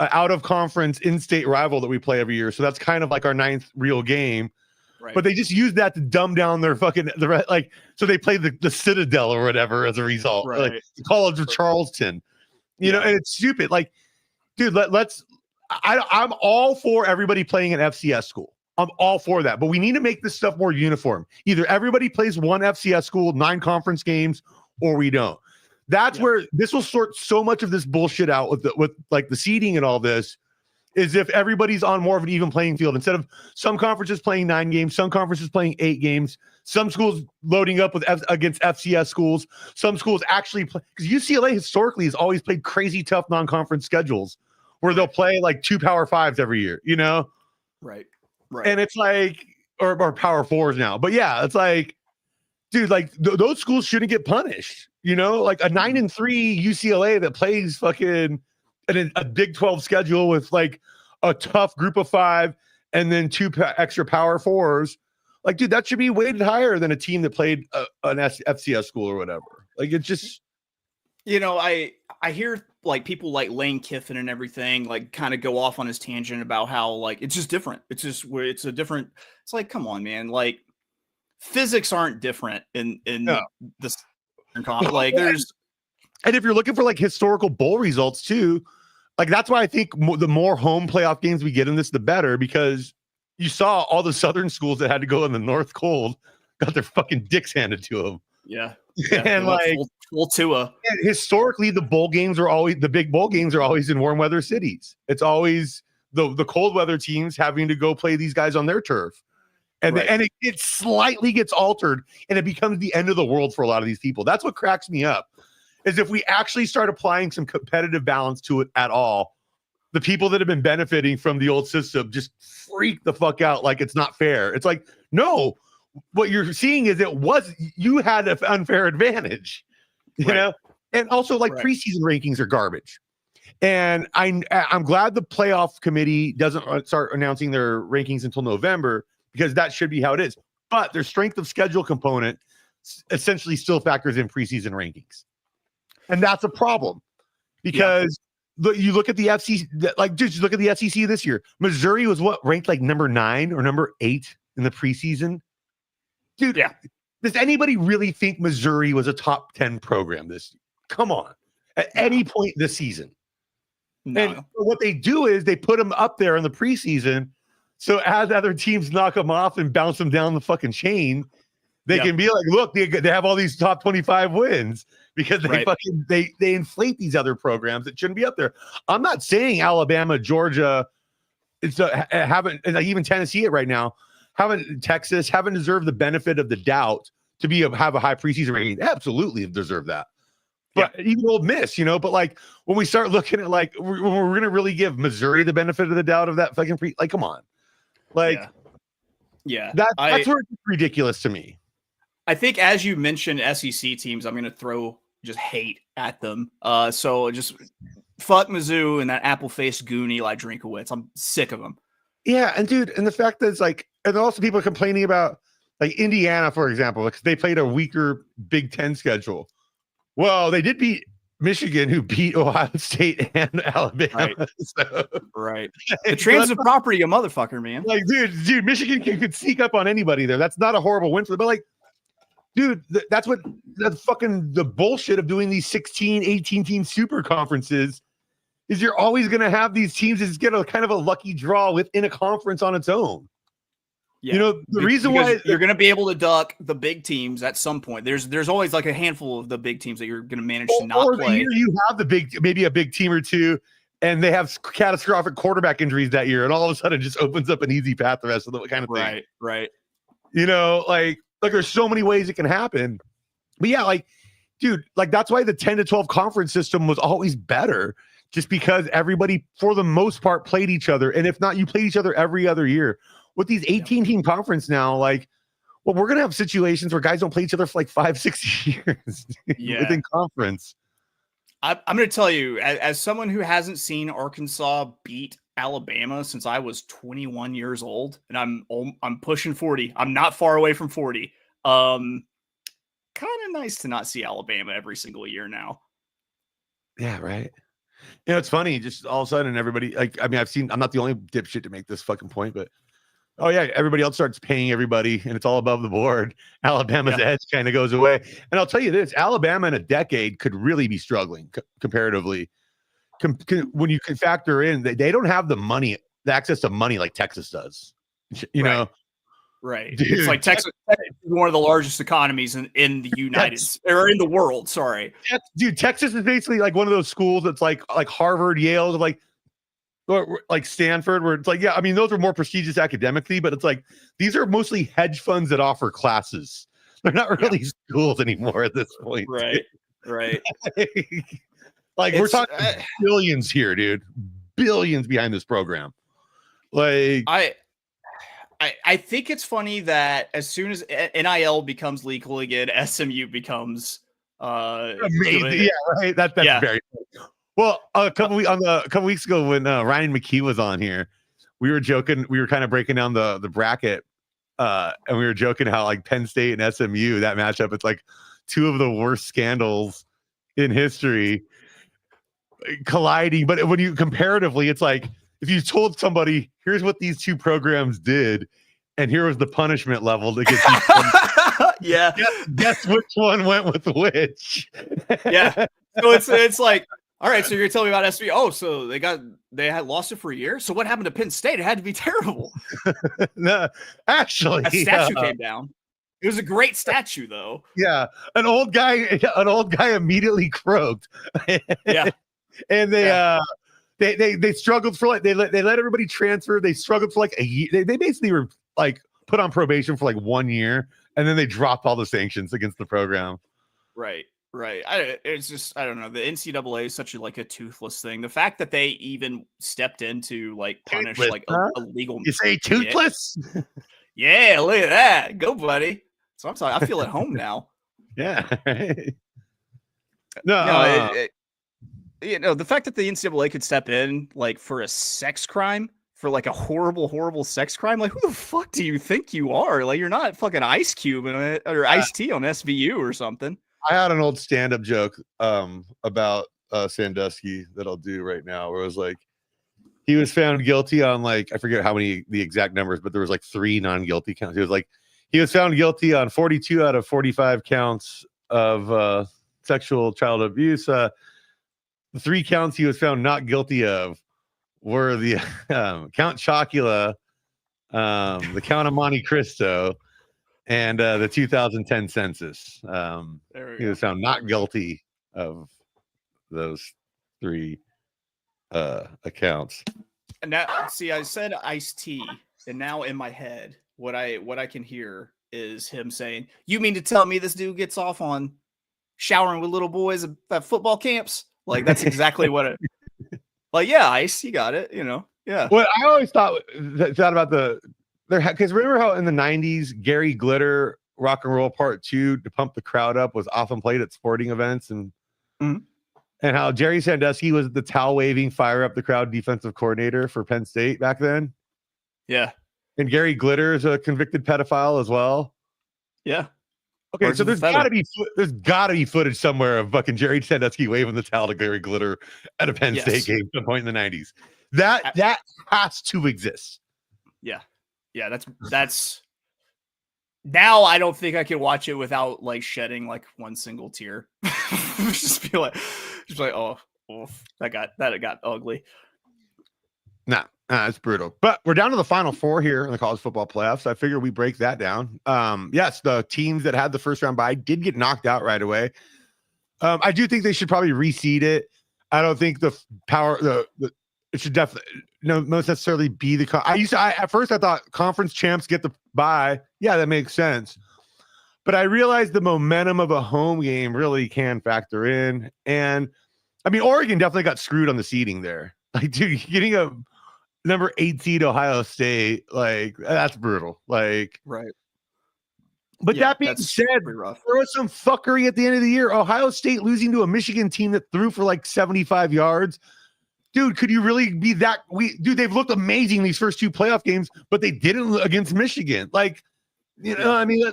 out of conference in-state rival that we play every year, so that's kind of like our 9th real game. Right. But they just use that to dumb down their so they play the Citadel or whatever as a result, right. Like the College of Charleston, and it's stupid. Like, dude, I'm all for everybody playing an FCS school. I'm all for that, but we need to make this stuff more uniform. Either everybody plays one FCS school, 9 conference games, or we don't. That's where this will sort so much of this bullshit out with like the seeding and all this, is if everybody's on more of an even playing field instead of some conferences playing 9 games, some conferences playing 8 games, some schools loading up with against FCS schools, some schools actually play, because UCLA historically has always played crazy tough non-conference schedules where they'll play like 2 Power 5s every year, you know? Right. And it's like, or Power 4s now, but yeah, it's like, dude, like those schools shouldn't get punished, you know? Like a 9-3 UCLA that plays fucking a Big 12 schedule with like a tough group of 5 and then 2 extra Power 4s. Like, dude, that should be weighted higher than a team that played an FCS school or whatever. Like, it's just, you know, I hear like people like Lane Kiffin and everything like kind of go off on his tangent about how like it's just different. It's just where it's a different. It's like, come on, man. Like, physics aren't different in this. Like, there's, and if you're looking for like historical bowl results too, like that's why I think the more home playoff games we get in this, the better, because you saw all the Southern schools that had to go in the North cold got their fucking dicks handed to them. Yeah. And like full Tua. And historically, the big bowl games are always in warm weather cities. It's always the cold weather teams having to go play these guys on their turf. And it slightly gets altered and it becomes the end of the world for a lot of these people. That's what cracks me up, is if we actually start applying some competitive balance to it at all, the people that have been benefiting from the old system just freak the fuck out like it's not fair. It's like, no, what you're seeing is you had an unfair advantage, you know? And also like preseason rankings are garbage. And I'm glad the playoff committee doesn't start announcing their rankings until November, because that should be how it is. But their strength of schedule component essentially still factors in preseason rankings. And that's a problem, because you look at the FCC, like just look at the SEC this year. Missouri was ranked like number 9 or number 8 in the preseason. Dude, does anybody really think Missouri was a top 10 program this year? Come on, at any point this season. No. And what they do is they put them up there in the preseason, so as other teams knock them off and bounce them down the fucking chain, they can be like, look, they have all these top 25 wins, because they they inflate these other programs that shouldn't be up there. I'm not saying Alabama, Georgia, haven't, and even Tennessee right now, Texas haven't deserved the benefit of the doubt to have a high preseason rating. They absolutely deserve that. But even Ole Miss, you know, but like when we start looking at like when we're gonna really give Missouri the benefit of the doubt of that fucking like, come on. Like that's where it's ridiculous to me. I think, as you mentioned, SEC teams, I'm gonna throw just hate at them. So just fuck Mizzou and that apple-faced goon Eli Drinkowitz. I'm sick of them. Yeah, and dude, and the fact that it's like, and also people are complaining about like Indiana, for example, because they played a weaker Big Ten schedule. Well, they did beat Michigan, who beat Ohio State and Alabama. Right. The transitive property, a motherfucker, man. Like, dude, Michigan could sneak up on anybody there. That's not a horrible win for them. But like, dude, that's what the bullshit of doing these 16, 18 team super conferences is. You're always going to have these teams that get a kind of a lucky draw within a conference on its own. Yeah. You know, the reason why you're going to be able to duck the big teams at some point. There's always like a handful of the big teams that you're going to manage to not play. You have maybe a big team or two, and they have catastrophic quarterback injuries that year, and all of a sudden it just opens up an easy path the rest of the kind of thing. Right. You know, like there's so many ways it can happen. But yeah, like, dude, like that's why the 10 to 12 conference system was always better, just because everybody, for the most part, played each other. And if not, you played each other every other year. With these 18 team conference now, like, well, we're going to have situations where guys don't play each other for like 5-6 years within conference. I'm going to tell you, as someone who hasn't seen Arkansas beat Alabama since I was 21 years old, and I'm pushing 40. I'm not far away from 40. Kind of nice to not see Alabama every single year now. Yeah, right. You know, it's funny. Just all of a sudden, everybody, like, I mean, I'm not the only dipshit to make this fucking point, but oh yeah, everybody else starts paying everybody, and it's all above the board. Alabama's edge kind of goes away. And I'll tell you this: Alabama in a decade could really be struggling comparatively. When you can factor in that they don't have the access to money like Texas does. You know, right. dude, It's like Texas is one of the largest economies in the United or in the world. Sorry, dude. Texas is basically like one of those schools that's like Harvard, Yale, or like Stanford, where it's like, yeah, I mean, those are more prestigious academically, but it's like these are mostly hedge funds that offer classes. They're not really schools anymore at this point. Right. Like we're talking billions here, dude. Billions behind this program. Like I think it's funny that as soon as NIL becomes legal again, SMU becomes amazing. Good. Yeah, right. That's very funny. Well, a couple weeks ago when Ryan McKee was on here, we were joking. We were kind of breaking down the bracket, and we were joking how like Penn State and SMU, that matchup, it's like two of the worst scandals in history colliding. But when you comparatively, it's like if you told somebody, here's what these two programs did, and here was the punishment level to get guess which one went with which. Yeah. So it's like, all right, so you're telling me about SB. Oh, so they had lost it for a year. So what happened to Penn State? It had to be terrible. No, actually, a statue came down. It was a great statue, though. Yeah, an old guy immediately croaked. Yeah, and they struggled for like they let everybody transfer. They struggled for like a year. They basically were like put on probation for like 1 year, and then they dropped all the sanctions against the program. Right. It's just, I don't know. The NCAA is such a toothless thing. The fact that they even stepped in to like punish toothless, like a legal. You say toothless? Yeah, look at that. Go, buddy. So I'm sorry. I feel at home now. Yeah. The fact that the NCAA could step in like for a sex crime, for like a horrible sex crime, like who the fuck do you think you are? Like you're not fucking Ice Cube or Ice-T on SVU or something. I had an old stand-up joke about Sandusky that I'll do right now, where it was like he was found guilty on like I forget how many the exact numbers, but there was like 3 non-guilty counts. He was found guilty on 42 out of 45 counts of sexual child abuse. The 3 counts he was found not guilty of were the Count Chocula, the Count of Monte Cristo, and the 2010 census. He was found not guilty of those 3 accounts. And now, see, I said Ice-T, and now in my head, what I can hear is him saying, "You mean to tell me this dude gets off on showering with little boys at football camps?" Like that's exactly what it. Like, yeah, Ice, you got it. You know, yeah. Well, I always thought about because remember how in the 90s Gary Glitter Rock and Roll Part 2 to pump the crowd up was often played at sporting events, and how Jerry Sandusky was the towel waving fire up the crowd defensive coordinator for Penn State back then. Yeah. And Gary Glitter is a convicted pedophile as well. Yeah. Okay, so there's got to be footage somewhere of fucking Jerry Sandusky waving the towel to Gary Glitter at a Penn State game at some point in the 90s. That has to exist. Yeah. Yeah, that's now I don't think I can watch it without like shedding like one single tear. just be like, oh, that got ugly. Nah, it's brutal. But we're down to the final 4 here in the college football playoffs. I figure we break that down. Yes, the teams that had the first round bye did get knocked out right away. I do think they should probably reseed it. I don't think the power it should definitely most necessarily be at first I thought conference champs get the bye. Yeah, that makes sense. But I realized the momentum of a home game really can factor in. And I mean, Oregon definitely got screwed on the seeding there. Like, dude, getting a number 8 seed Ohio State, like that's brutal. Like, right. But that being said, there was some fuckery at the end of the year. Ohio State losing to a Michigan team that threw for like 75 yards. Dude, could you really be that? They've looked amazing these first 2 playoff games, but they didn't against Michigan. Like, I mean,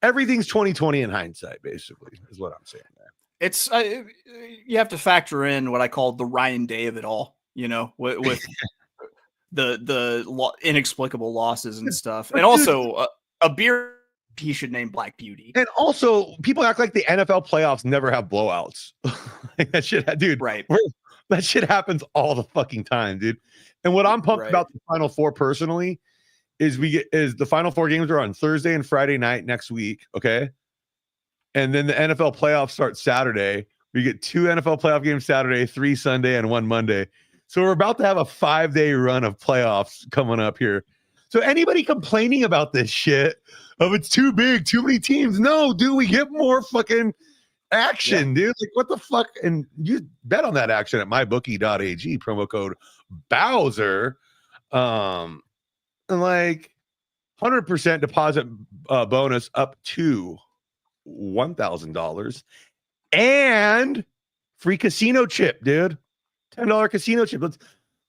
everything's 2020 in hindsight, basically, is what I'm saying there. It's you have to factor in what I call the Ryan Day of it all, with the inexplicable losses and stuff, and also a beer he should name Black Beauty. And also, people act like the NFL playoffs never have blowouts. Like that shit, dude. Right. That shit happens all the fucking time, dude. And what I'm pumped about the Final Four personally is the final 4 games are on Thursday and Friday night next week. Okay. And then the NFL playoffs start Saturday. We get 2 NFL playoff games Saturday, 3 Sunday, and 1 Monday. So we're about to have a 5-day run of playoffs coming up here. So anybody complaining about this shit of it's too big, too many teams. No, dude, we get more fucking action, dude. Like, what the fuck? And you bet on that action at mybookie.ag, promo code Bowser. And like 100% deposit bonus up to $1,000 and free casino chip, dude. $10 casino chip. Let's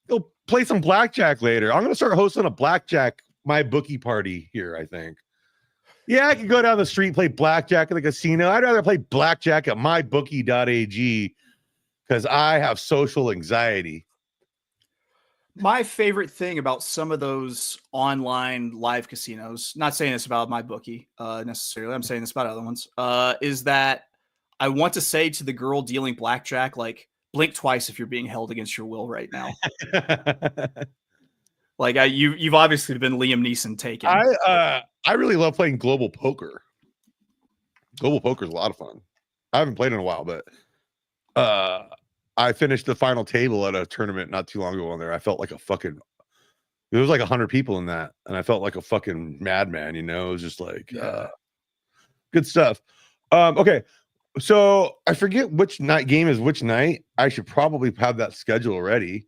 go play some blackjack later. I'm gonna start hosting a blackjack my bookie party here, I think. Yeah, I can go down the street and play blackjack at the casino. I'd rather play blackjack at mybookie.ag because I have social anxiety. My favorite thing about some of those online live casinos, not saying this about my bookie necessarily, I'm saying this about other ones, is that I want to say to the girl dealing blackjack, like, blink twice if you're being held against your will right now. Like, you've obviously been Liam Neeson taken. I really love playing global poker. Global poker is a lot of fun. I haven't played in a while, but I finished the final table at a tournament not too long ago on there. I felt like a fucking, there was like 100 people in that, and I felt like a fucking madman, you know? It was just like good stuff. Okay. So I forget which night game is which night. I should probably have that schedule already.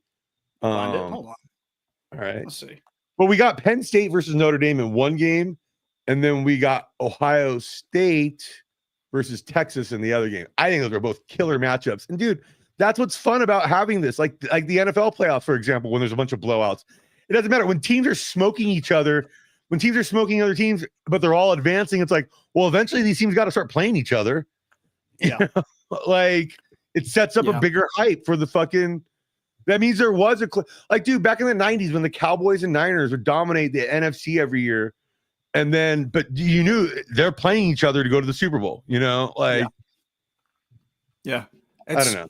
Hold on. All right. Let's see. Well, we got Penn State versus Notre Dame in one game, and then we got Ohio State versus Texas in the other game. I think those are both killer matchups. And dude, that's what's fun about having this. Like the NFL playoffs, for example, when there's a bunch of blowouts. It doesn't matter when teams are smoking each other, when teams are smoking other teams, but they're all advancing. It's like, well, eventually these teams got to start playing each other. Yeah. Like it sets up a bigger hype for the fucking. That means there was like, dude, back in the 90s when the Cowboys and Niners would dominate the NFC every year. And then, but you knew they're playing each other to go to the Super Bowl, you know? Like, yeah. I don't know.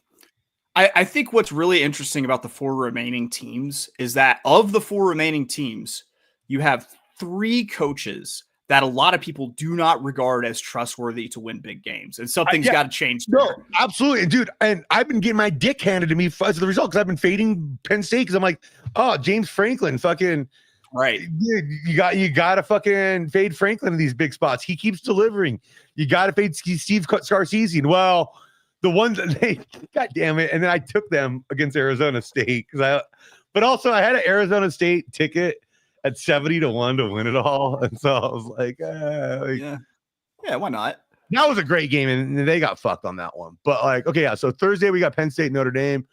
I think what's really interesting about the 4 remaining teams is that of the 4 remaining teams, you have 3 coaches that a lot of people do not regard as trustworthy to win big games. And something's got to change. No, absolutely. And dude, and I've been getting my dick handed to me as the result because I've been fading Penn State because I'm like, oh, James Franklin, fucking right. Dude, you got to fucking fade Franklin in these big spots. He keeps delivering. You got to fade Steve Sarkisian. Well, the ones that they, God damn it. And then I took them against Arizona State but also I had an Arizona State ticket at 70-1 to win it all. And so I was like, yeah, why not? That was a great game, and they got fucked on that one. But like, okay, yeah. So Thursday we got Penn State, Notre Dame.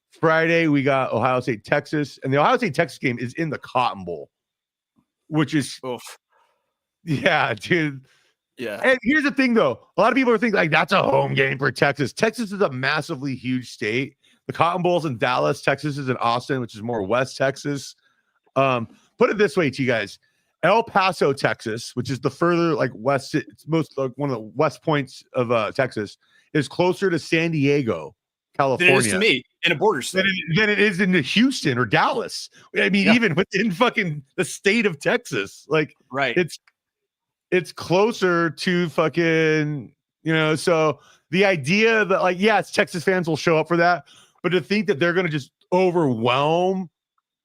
Friday we got Ohio State, Texas, and the Ohio State Texas game is in the Cotton Bowl, which is, yeah, dude. Yeah. And here's the thing, though. A lot of people are thinking like that's a home game for Texas. Texas is a massively huge state. The Cotton Bowl's in Dallas. Texas is in Austin, which is more West Texas. Put it this way to you guys. El Paso, Texas, which is the further like west, it's most like one of the west points of Texas, is closer to San Diego, California, than it is to me in a border state than it is in Houston or Dallas. I mean, even within fucking the state of Texas, like right, it's closer to fucking, you know. So the idea that like, yes, Texas fans will show up for that, but to think that they're going to just overwhelm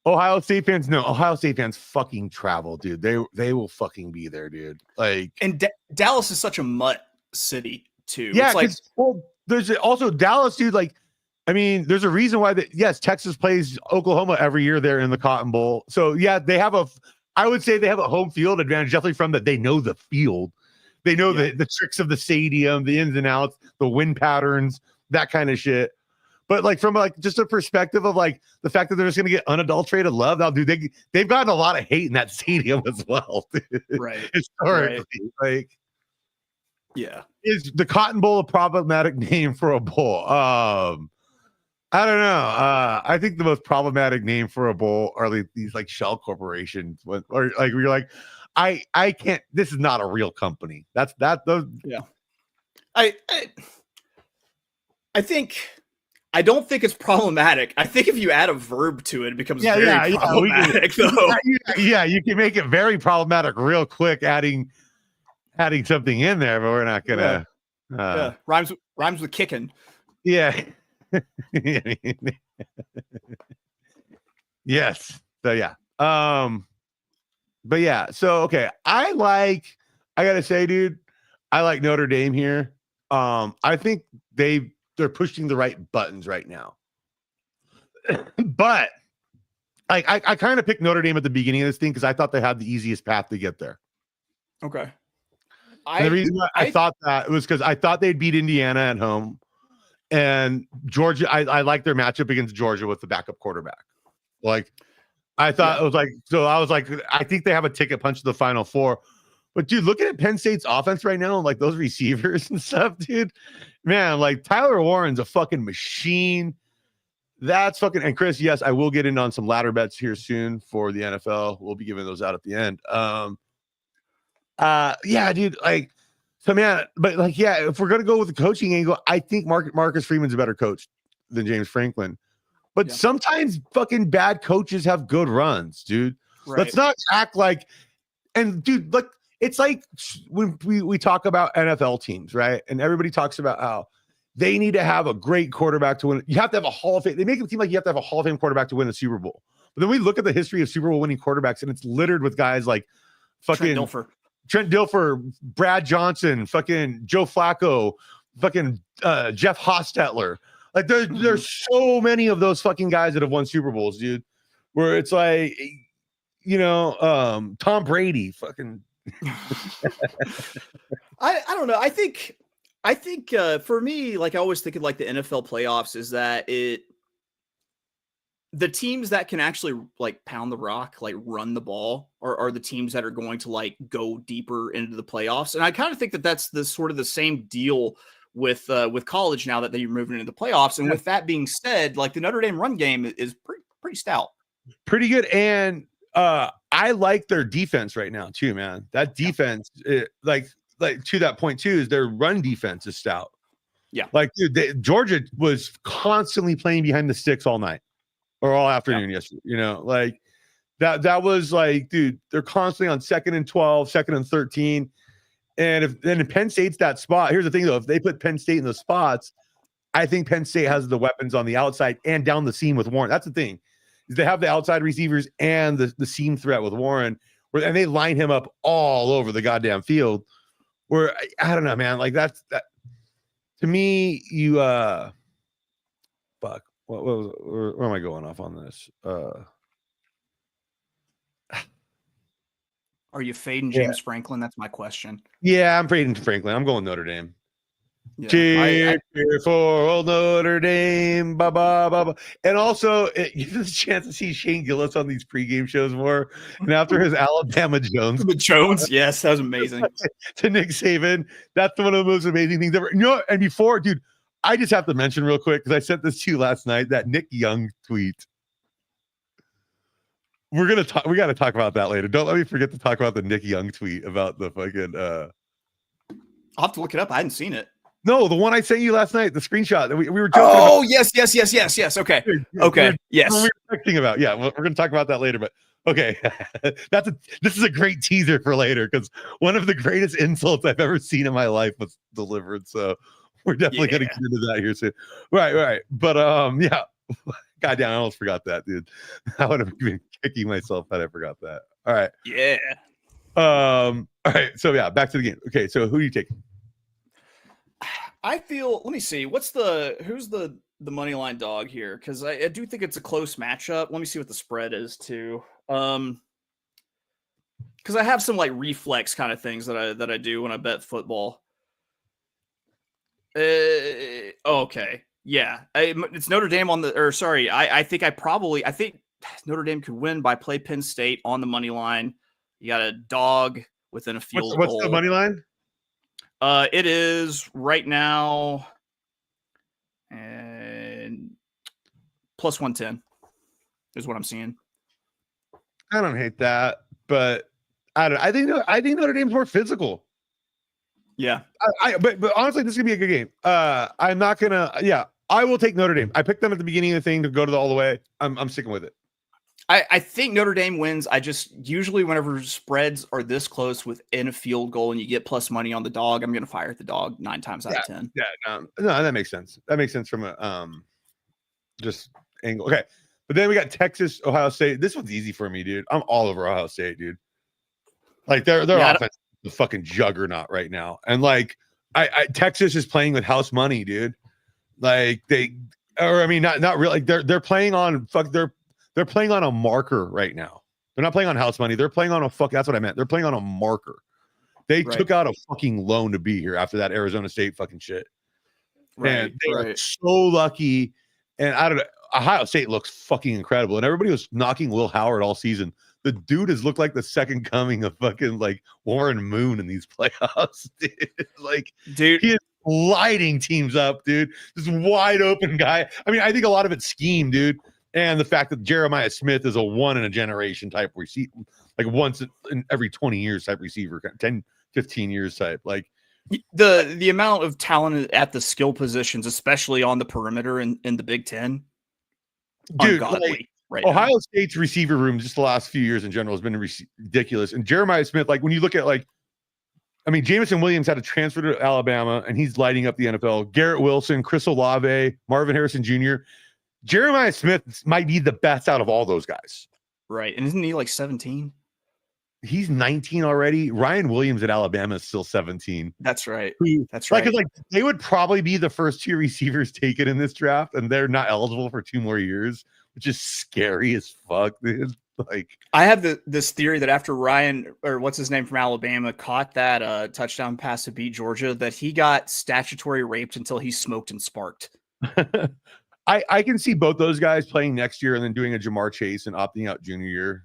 Ohio State fans, no. Ohio State fans fucking travel, dude. They will fucking be there, dude. Like, and Dallas is such a mutt city too. Yeah, it's like, well, there's also Dallas, dude. Like, I mean, there's a reason why yes, Texas plays Oklahoma every year there in the Cotton Bowl. So yeah, I would say they have a home field advantage, definitely from that they know the field, they know the tricks of the stadium, the ins and outs, the wind patterns, that kind of shit. But like from like just a perspective of like the fact that they're just gonna get unadulterated love, now, dude, they've gotten a lot of hate in that stadium as well, dude. Right? Historically, like, yeah, is the Cotton Bowl a problematic name for a bowl? I don't know. I think the most problematic name for a bowl are like these like shell corporations, or like where you're like, I can't. This is not a real company. Those. Yeah. I I don't think it's problematic. I think if you add a verb to it, it becomes very problematic, though. Yeah, you can make it very problematic real quick, adding something in there, but we're not gonna. Yeah. Rhymes with kicking. Yeah. Yes. So yeah. But yeah. So okay. I gotta say, dude, I like Notre Dame here. I think they're pushing the right buttons right now. But I kind of picked Notre Dame at the beginning of this thing because I thought they had the easiest path to get there. Okay. The reason why I thought that was because I thought they'd beat Indiana at home, and Georgia. I like their matchup against Georgia with the backup quarterback. Like, I thought it was like, so I was like, I think they have a ticket punch to the Final Four. But dude, looking at Penn State's offense right now, like those receivers and stuff, dude, man, like Tyler Warren's a fucking machine. That's fucking, and Chris, yes, I will get in on some ladder bets here soon for the NFL. We'll be giving those out at the end. Yeah, dude, like, so man, but like, yeah, if we're gonna go with the coaching angle, I think Marcus Freeman's a better coach than James Franklin. But sometimes fucking bad coaches have good runs, dude. Right. Let's not act like, and dude, look, it's like when we talk about NFL teams, right? And everybody talks about how they need to have a great quarterback to win. You have to have a Hall of Fame. They make it seem like you have to have a Hall of Fame quarterback to win the Super Bowl. But then we look at the history of Super Bowl winning quarterbacks, and it's littered with guys like fucking Trent Dilfer, Brad Johnson, fucking Joe Flacco, fucking Jeff Hostetler. Like there's so many of those fucking guys that have won Super Bowls, dude. Where it's like, you know, Tom Brady, fucking. I don't know. I think for me, like I always think of like the NFL playoffs is that the teams that can actually like pound the rock, like run the ball, are the teams that are going to like go deeper into the playoffs. And I kind of think that that's the sort of the same deal with college now that they're moving into the playoffs. And with that being said, like the Notre Dame run game is pretty stout, pretty good. And I like their defense right now too, man. That defense, like to that point too, is their run defense is stout. Yeah, like dude, Georgia was constantly playing behind the sticks all night or all afternoon yesterday. You know, like that was like, dude, they're constantly on 2nd and 12, 2nd and 13. And if then Penn State's that spot, here's the thing though, if they put Penn State in those spots, I think Penn State has the weapons on the outside and down the seam with Warren. That's the thing, is they have the outside receivers and the seam threat with Warren, and they line him up all over the goddamn field. Where I don't know, man, like that to me, you fuck. Where am I going off on this? Are you fading James Franklin? That's my question. Yeah, I'm fading Franklin. I'm going Notre Dame. Yeah, Cheer for old Notre Dame, ba ba ba ba. And also, it gives us a chance to see Shane Gillis on these pregame shows more. And after his Alabama Jones, yes, that was amazing. To Nick Saban, that's one of the most amazing things ever. You know, and before, dude, I just have to mention real quick because I sent this to you last night. That Nick Young tweet. We got to talk about that later. Don't let me forget to talk about the Nick Young tweet about the fucking. I'll have to look it up. I hadn't seen it. No, the one I sent you last night, the screenshot that we were joking about. Oh, yes. Okay. Okay. Yes. We were texting about. Yeah, we're going to talk about that later. But okay, this is a great teaser for later because one of the greatest insults I've ever seen in my life was delivered. So we're definitely going to get into that here soon. Right. But yeah. Goddamn, I almost forgot that, dude. I would have been kicking myself had I forgot that. All right. Yeah. All right. So yeah, back to the game. Okay, so who do you take? I feel. Let me see. Who's the money line dog here? Because I do think it's a close matchup. Let me see what the spread is too. Because I have some like reflex kind of things that I do when I bet football. Okay. Yeah, it's Notre Dame on the, or sorry, I think Notre Dame could win by play Penn State on the money line. You got a dog within a field goal. What's the money line? It is right now and plus 110 is what I'm seeing. I don't hate that, but I think Notre Dame's more physical. Yeah, but honestly, this is gonna be a good game. I'm not gonna. Yeah, I will take Notre Dame. I picked them at the beginning of the thing to go to all the way. I'm sticking with it. I think Notre Dame wins. I just usually whenever spreads are this close within a field goal and you get plus money on the dog, I'm going to fire at the dog 9 times out of 10. Yeah, no, that makes sense. That makes sense from a just angle. Okay, but then we got Texas, Ohio State. This one's easy for me, dude. I'm all over Ohio State, dude. Like their offense is the fucking juggernaut right now, and like Texas is playing with house money, dude. Like not really. Like they're playing on they're playing on a marker right now. They're not playing on house money. They're playing on that's what I meant. They're playing on a marker. They took out a fucking loan to be here after that Arizona State fucking shit. Right. And they are so lucky. And I don't know. Ohio State looks fucking incredible. And everybody was knocking Will Howard all season. The dude has looked like the second coming of fucking like Warren Moon in these playoffs. Dude, he is lighting teams up, dude. This wide open guy. I mean, I think a lot of it's scheme, dude. And the fact that Jeremiah Smith is a one in a generation type receiver, like once in every 20 years type receiver, 10, 15 years type. Like the amount of talent at the skill positions, especially on the perimeter in the Big Ten, dude, ungodly. Right Ohio now. State's receiver room just the last few years in general has been ridiculous. And Jeremiah Smith, like when you look at Jameson Williams had to transfer to Alabama and he's lighting up the NFL. Garrett Wilson, Chris Olave, Marvin Harrison Jr. Jeremiah Smith might be the best out of all those guys. Right. And isn't he like 17? He's 19 already. Ryan Williams at Alabama is still 17. That's right. That's right. Like they would probably be the first 2 receivers taken in this draft, and they're not eligible for 2 more years, which is scary as fuck, dude. Like I have this theory that after Ryan, or what's his name from Alabama, caught that touchdown pass to beat Georgia, that he got statutory raped until he smoked and sparked. I can see both those guys playing next year and then doing a Jamar Chase and opting out junior year.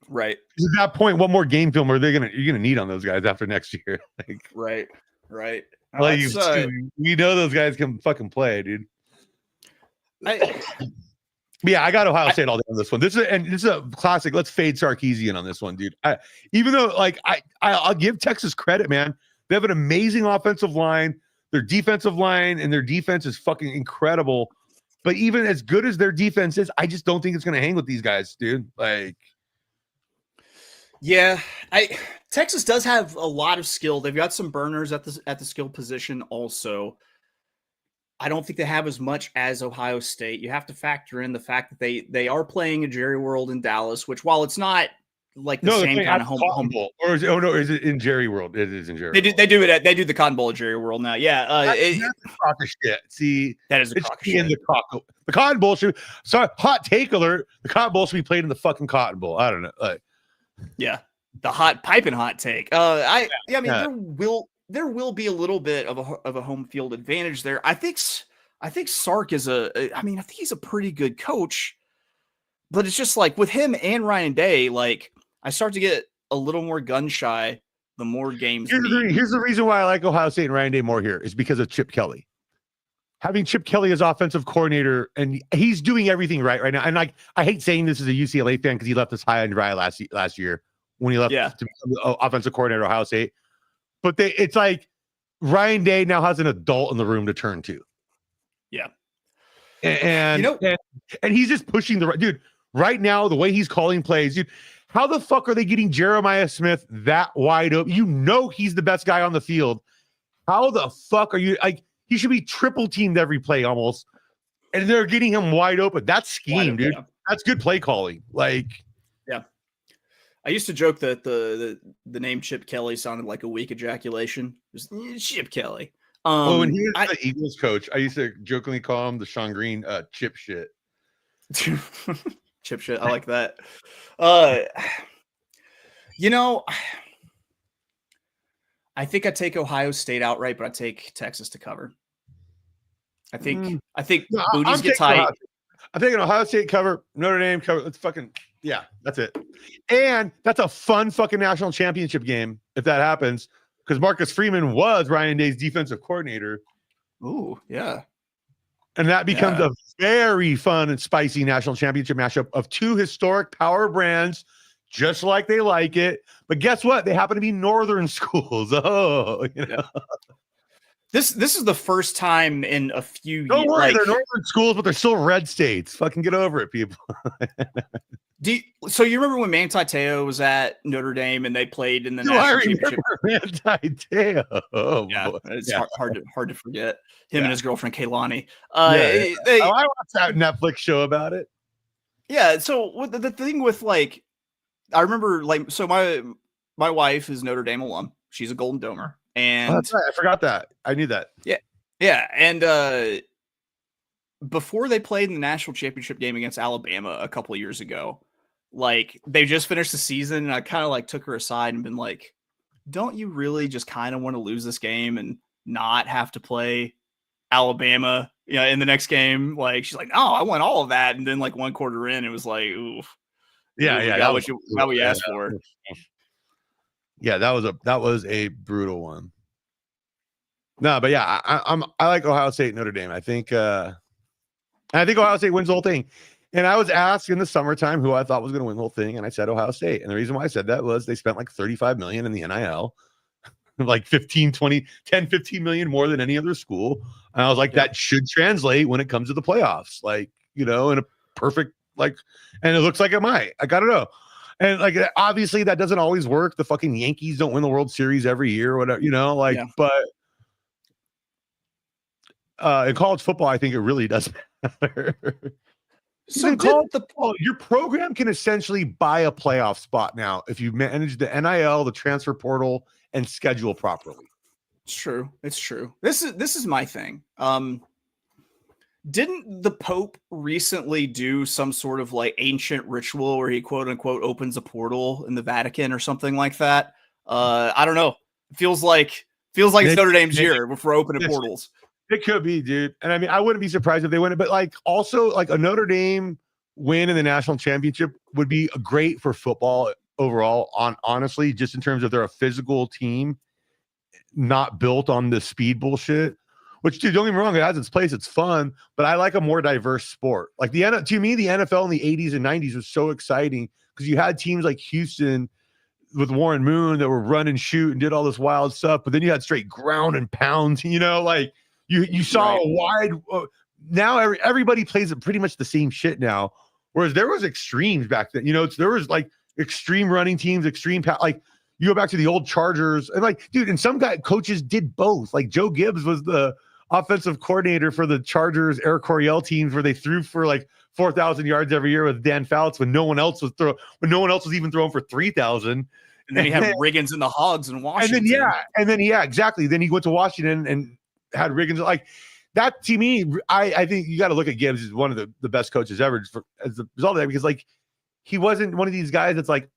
Right. At that point, what more game film are you're gonna need on those guys after next year? Like, right. Like you know those guys can fucking play, dude. Yeah, I got Ohio State all day on this one. This is a classic. Let's fade Sarkisian on this one, dude. Even though I'll give Texas credit, man. They have an amazing offensive line. Their defensive line and their defense is fucking incredible. But even as good as their defense is, I just don't think it's going to hang with these guys, dude. Like, yeah, Texas does have a lot of skill. They've got some burners at the skill position also. I don't think they have as much as Ohio State. You have to factor in the fact that they are playing a Jerry World in Dallas, which while it's not like the same kind of home bowl, or is it in Jerry World? It is in Jerry. They do the Cotton Bowl at Jerry World now. Yeah, that's a crock of shit. See, that is a crock of shit. The Cotton Bowl should. Sorry, hot take alert. The Cotton Bowl should be played in the fucking Cotton Bowl. I don't know. Yeah, the piping hot take. There will be a little bit of a home field advantage there. I think Sark is I think he's a pretty good coach, but it's just like with him and Ryan Day, like I start to get a little more gun shy the more games. Here's the reason why I like Ohio State and Ryan Day more here is because of Chip Kelly. Having Chip Kelly as offensive coordinator, and he's doing everything right now. And like I hate saying this as a UCLA fan because he left us high and dry last year when he left to become the offensive coordinator at Ohio State. But it's like Ryan Day now has an adult in the room to turn to. Yeah. And he's just pushing dude right now, the way he's calling plays, dude, how the fuck are they getting Jeremiah Smith that wide open? You know, he's the best guy on the field. How the fuck are you like, he should be triple teamed every play almost. And they're getting him wide open. That's scheme, dude. Yeah. That's good play calling. Like, yeah. I used to joke that the name Chip Kelly sounded like a weak ejaculation. Chip Kelly. When he was the Eagles coach, I used to jokingly call him the Sean Green chip shit. Chip shit. I like that. I think I take Ohio State outright, but I take Texas to cover. I think booties get tight. I'm taking Ohio State cover, Notre Dame cover. Let's that's it. And that's a fun fucking national championship game if that happens. Because Marcus Freeman was Ryan Day's defensive coordinator. Ooh, yeah. And that becomes a very fun and spicy national championship matchup of 2 historic power brands, just like they like it. But guess what? They happen to be northern schools. Oh, This is the first time in a few years. Don't worry, they're northern schools, but they're still red states. Fucking get over it, people. So you remember when Manti Te'o was at Notre Dame and they played in the national championship? Manti Te'o. Oh, yeah, it's hard to forget him and his girlfriend Kaylani. I watched that Netflix show about it. Yeah. So the thing with like, I remember like, so my wife is Notre Dame alum. She's a Golden Domer, and that's right. I forgot that. I knew that. Yeah, and before they played in the national championship game against Alabama a couple of years ago, like they just finished the season, and I kind of like took her aside and been like, "Don't you really just kind of want to lose this game and not have to play Alabama, in the next game?" Like she's like, "No, I want all of that." And then like one quarter in, it was like, "Oof, that was what we asked for." Yeah, that was a brutal one. No, but yeah, I like Ohio State, Notre Dame. I think Ohio State wins the whole thing. And I was asked in the summertime who I thought was going to win the whole thing, and I said Ohio State. And the reason why I said that was they spent like $35 million in the NIL, like 15 million more than any other school. And I was like, that should translate when it comes to the playoffs, like, in a perfect, like, and it looks like it might. I gotta know. And like, obviously that doesn't always work. The fucking Yankees don't win the World Series every year, or whatever, but in college football, I think it really does matter. So your program can essentially buy a playoff spot now if you manage the NIL, the transfer portal, and schedule properly. It's true. It's true. This is my thing. Didn't the Pope recently do some sort of like ancient ritual where he quote unquote opens a portal in the Vatican or something like that? I don't know. It feels like it's Notre Dame's year for opening portals. It could be, dude. And I mean, I wouldn't be surprised if they win it, but like also like a Notre Dame win in the national championship would be great for football overall, honestly, just in terms of they're a physical team, not built on the speed bullshit. Which, dude, don't get me wrong, it has its place. It's fun, but I like a more diverse sport. Like to me, the NFL in the 80s and 90s was so exciting because you had teams like Houston with Warren Moon that were run and shoot and did all this wild stuff, but then you had straight ground and pound. Like you saw a wide. Now everybody plays pretty much the same shit now, whereas there was extremes back then. There was like extreme running teams, extreme like. You go back to the old Chargers, and like, dude, and some coaches did both. Like Joe Gibbs was the offensive coordinator for the Chargers Air Coryell teams where they threw for like 4,000 yards every year with Dan Fouts when no one else was even throwing for 3,000. And then he had Riggins and the Hogs in Washington. And then exactly. Then he went to Washington and had Riggins. Like that to me, I think you got to look at Gibbs as one of the best coaches ever as a result of that, because like he wasn't one of these guys that's like,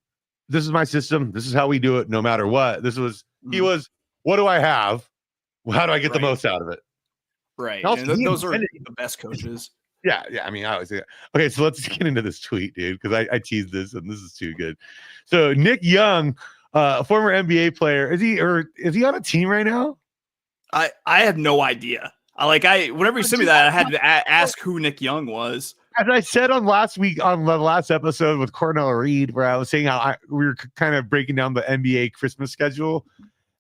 this is my system. This is how we do it no matter what. He was, what do I have? How do I get the most out of it? Right. And those are the best coaches. Yeah. I mean, I always say that. Okay, so let's get into this tweet, dude, because I teased this and this is too good. So Nick Young, a former NBA player, is he on a team right now? I have no idea. Whenever you sent me that, I had to ask who Nick Young was. As I said on the last episode with Cornell Reed, where I was saying how we were kind of breaking down the NBA Christmas schedule,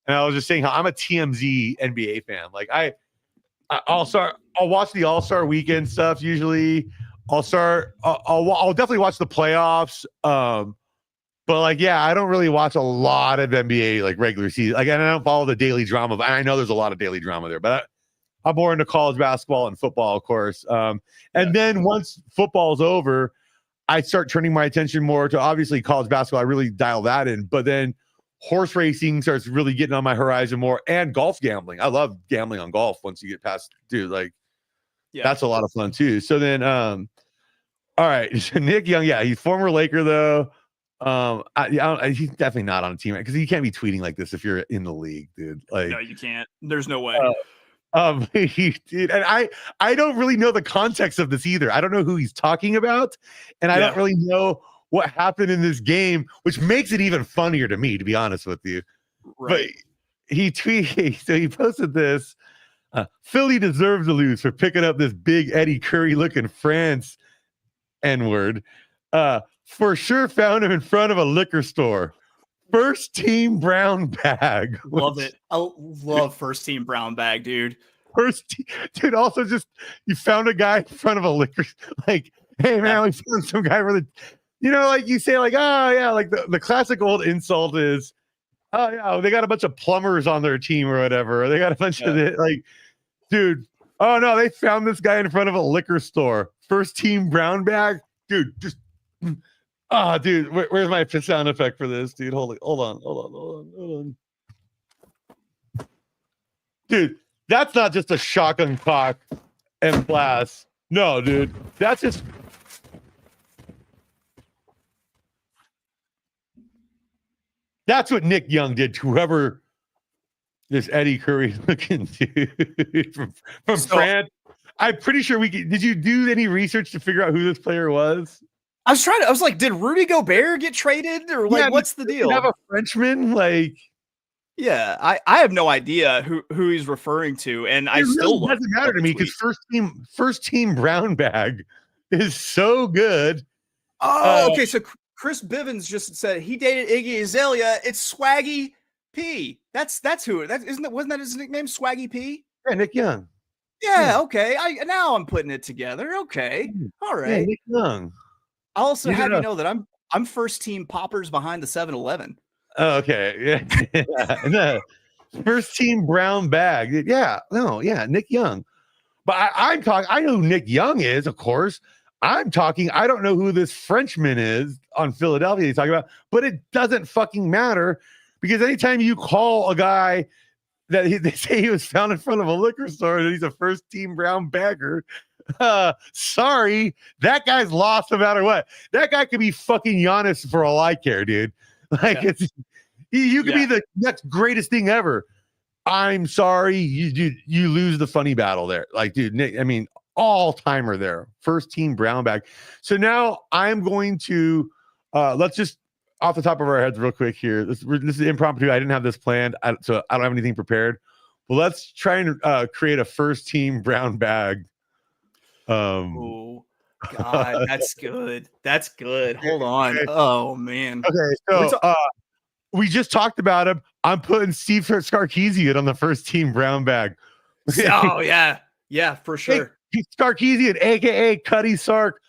and I was just saying how I'm a TMZ NBA fan. Like I'll watch the All-Star Weekend stuff usually. I'll definitely watch the playoffs. But like, yeah, I don't really watch a lot of NBA like regular season. Like, and I don't follow the daily drama. But I know there's a lot of daily drama there, but I'm more into college basketball and football, of course. And then once football's over, I start turning my attention more to obviously college basketball. I really dial that in. But then horse racing starts really getting on my horizon more, and golf gambling. I love gambling on golf once you get past, dude, like, that's a lot of fun too. So then, all right. So Nick Young, he's former Laker though. He's definitely not on a team because you can't be tweeting like this if you're in the league, dude. Like, no, you can't. There's no way. Dude, and I don't really know the context of this either. I don't know who he's talking about, and I don't really know what happened in this game, which makes it even funnier to me, to be honest with you. Right. But he posted this. Philly deserves to lose for picking up this big Eddie Curry looking France N-word. For sure found him in front of a liquor store. first team brown bag. Love it. I love first team brown bag, dude. Dude, also just you found a guy in front of a liquor, like, hey man, we found some guy for the, like you say, like, oh yeah, like the classic old insult is, oh yeah, they got a bunch of plumbers on their team or whatever, or they got a bunch of it, like, dude, oh no, they found this guy in front of a liquor store. First team brown bag, dude, just dude, where's my sound effect for this, dude? Hold on. Dude, that's not just a shotgun cock and blast. No, dude. That's just that's what Nick Young did to whoever this Eddie Curry looking dude from France. I'm pretty sure did you do any research to figure out who this player was? I was like, did Rudy Gobert get traded? Or like, what's the deal? You have a Frenchman, like. Yeah, I have no idea who he's referring to, and I still doesn't matter to me because first team brown bag is so good. Oh, okay. So Chris Bivens just said he dated Iggy Azalea. It's Swaggy P. That's who wasn't that his nickname? Swaggy P. Yeah, Nick Young. Yeah. Okay. Now I'm putting it together. Okay. All right. Yeah, Nick Young. I also have you know that I'm first team poppers behind the 7-Eleven. Oh, okay. Yeah. First team brown bag. Yeah. No, yeah. Nick Young. But I'm talking, I know who Nick Young is, of course. I'm talking, I don't know who this Frenchman is on Philadelphia he's talking about, but it doesn't fucking matter because anytime you call a guy that they say he was found in front of a liquor store and he's a first team brown bagger, sorry, that guy's lost no matter what. That guy could be fucking Giannis for all I care, dude. Like you could be the next greatest thing ever. I'm sorry, you lose the funny battle there. Like, dude, Nick, I mean, all timer there, first team brown bag. So now I'm going to let's just off the top of our heads real quick here. This is impromptu. I didn't have this planned, so I don't have anything prepared. Well, let's try and create a first team brown bag. Oh God, that's good. That's good. Hold on. Oh man. Okay, so we just talked about him. I'm putting Steve Sarkisian on the first team brown bag. Oh yeah, for sure. Hey, Sarkisian, aka Cuddy Sark,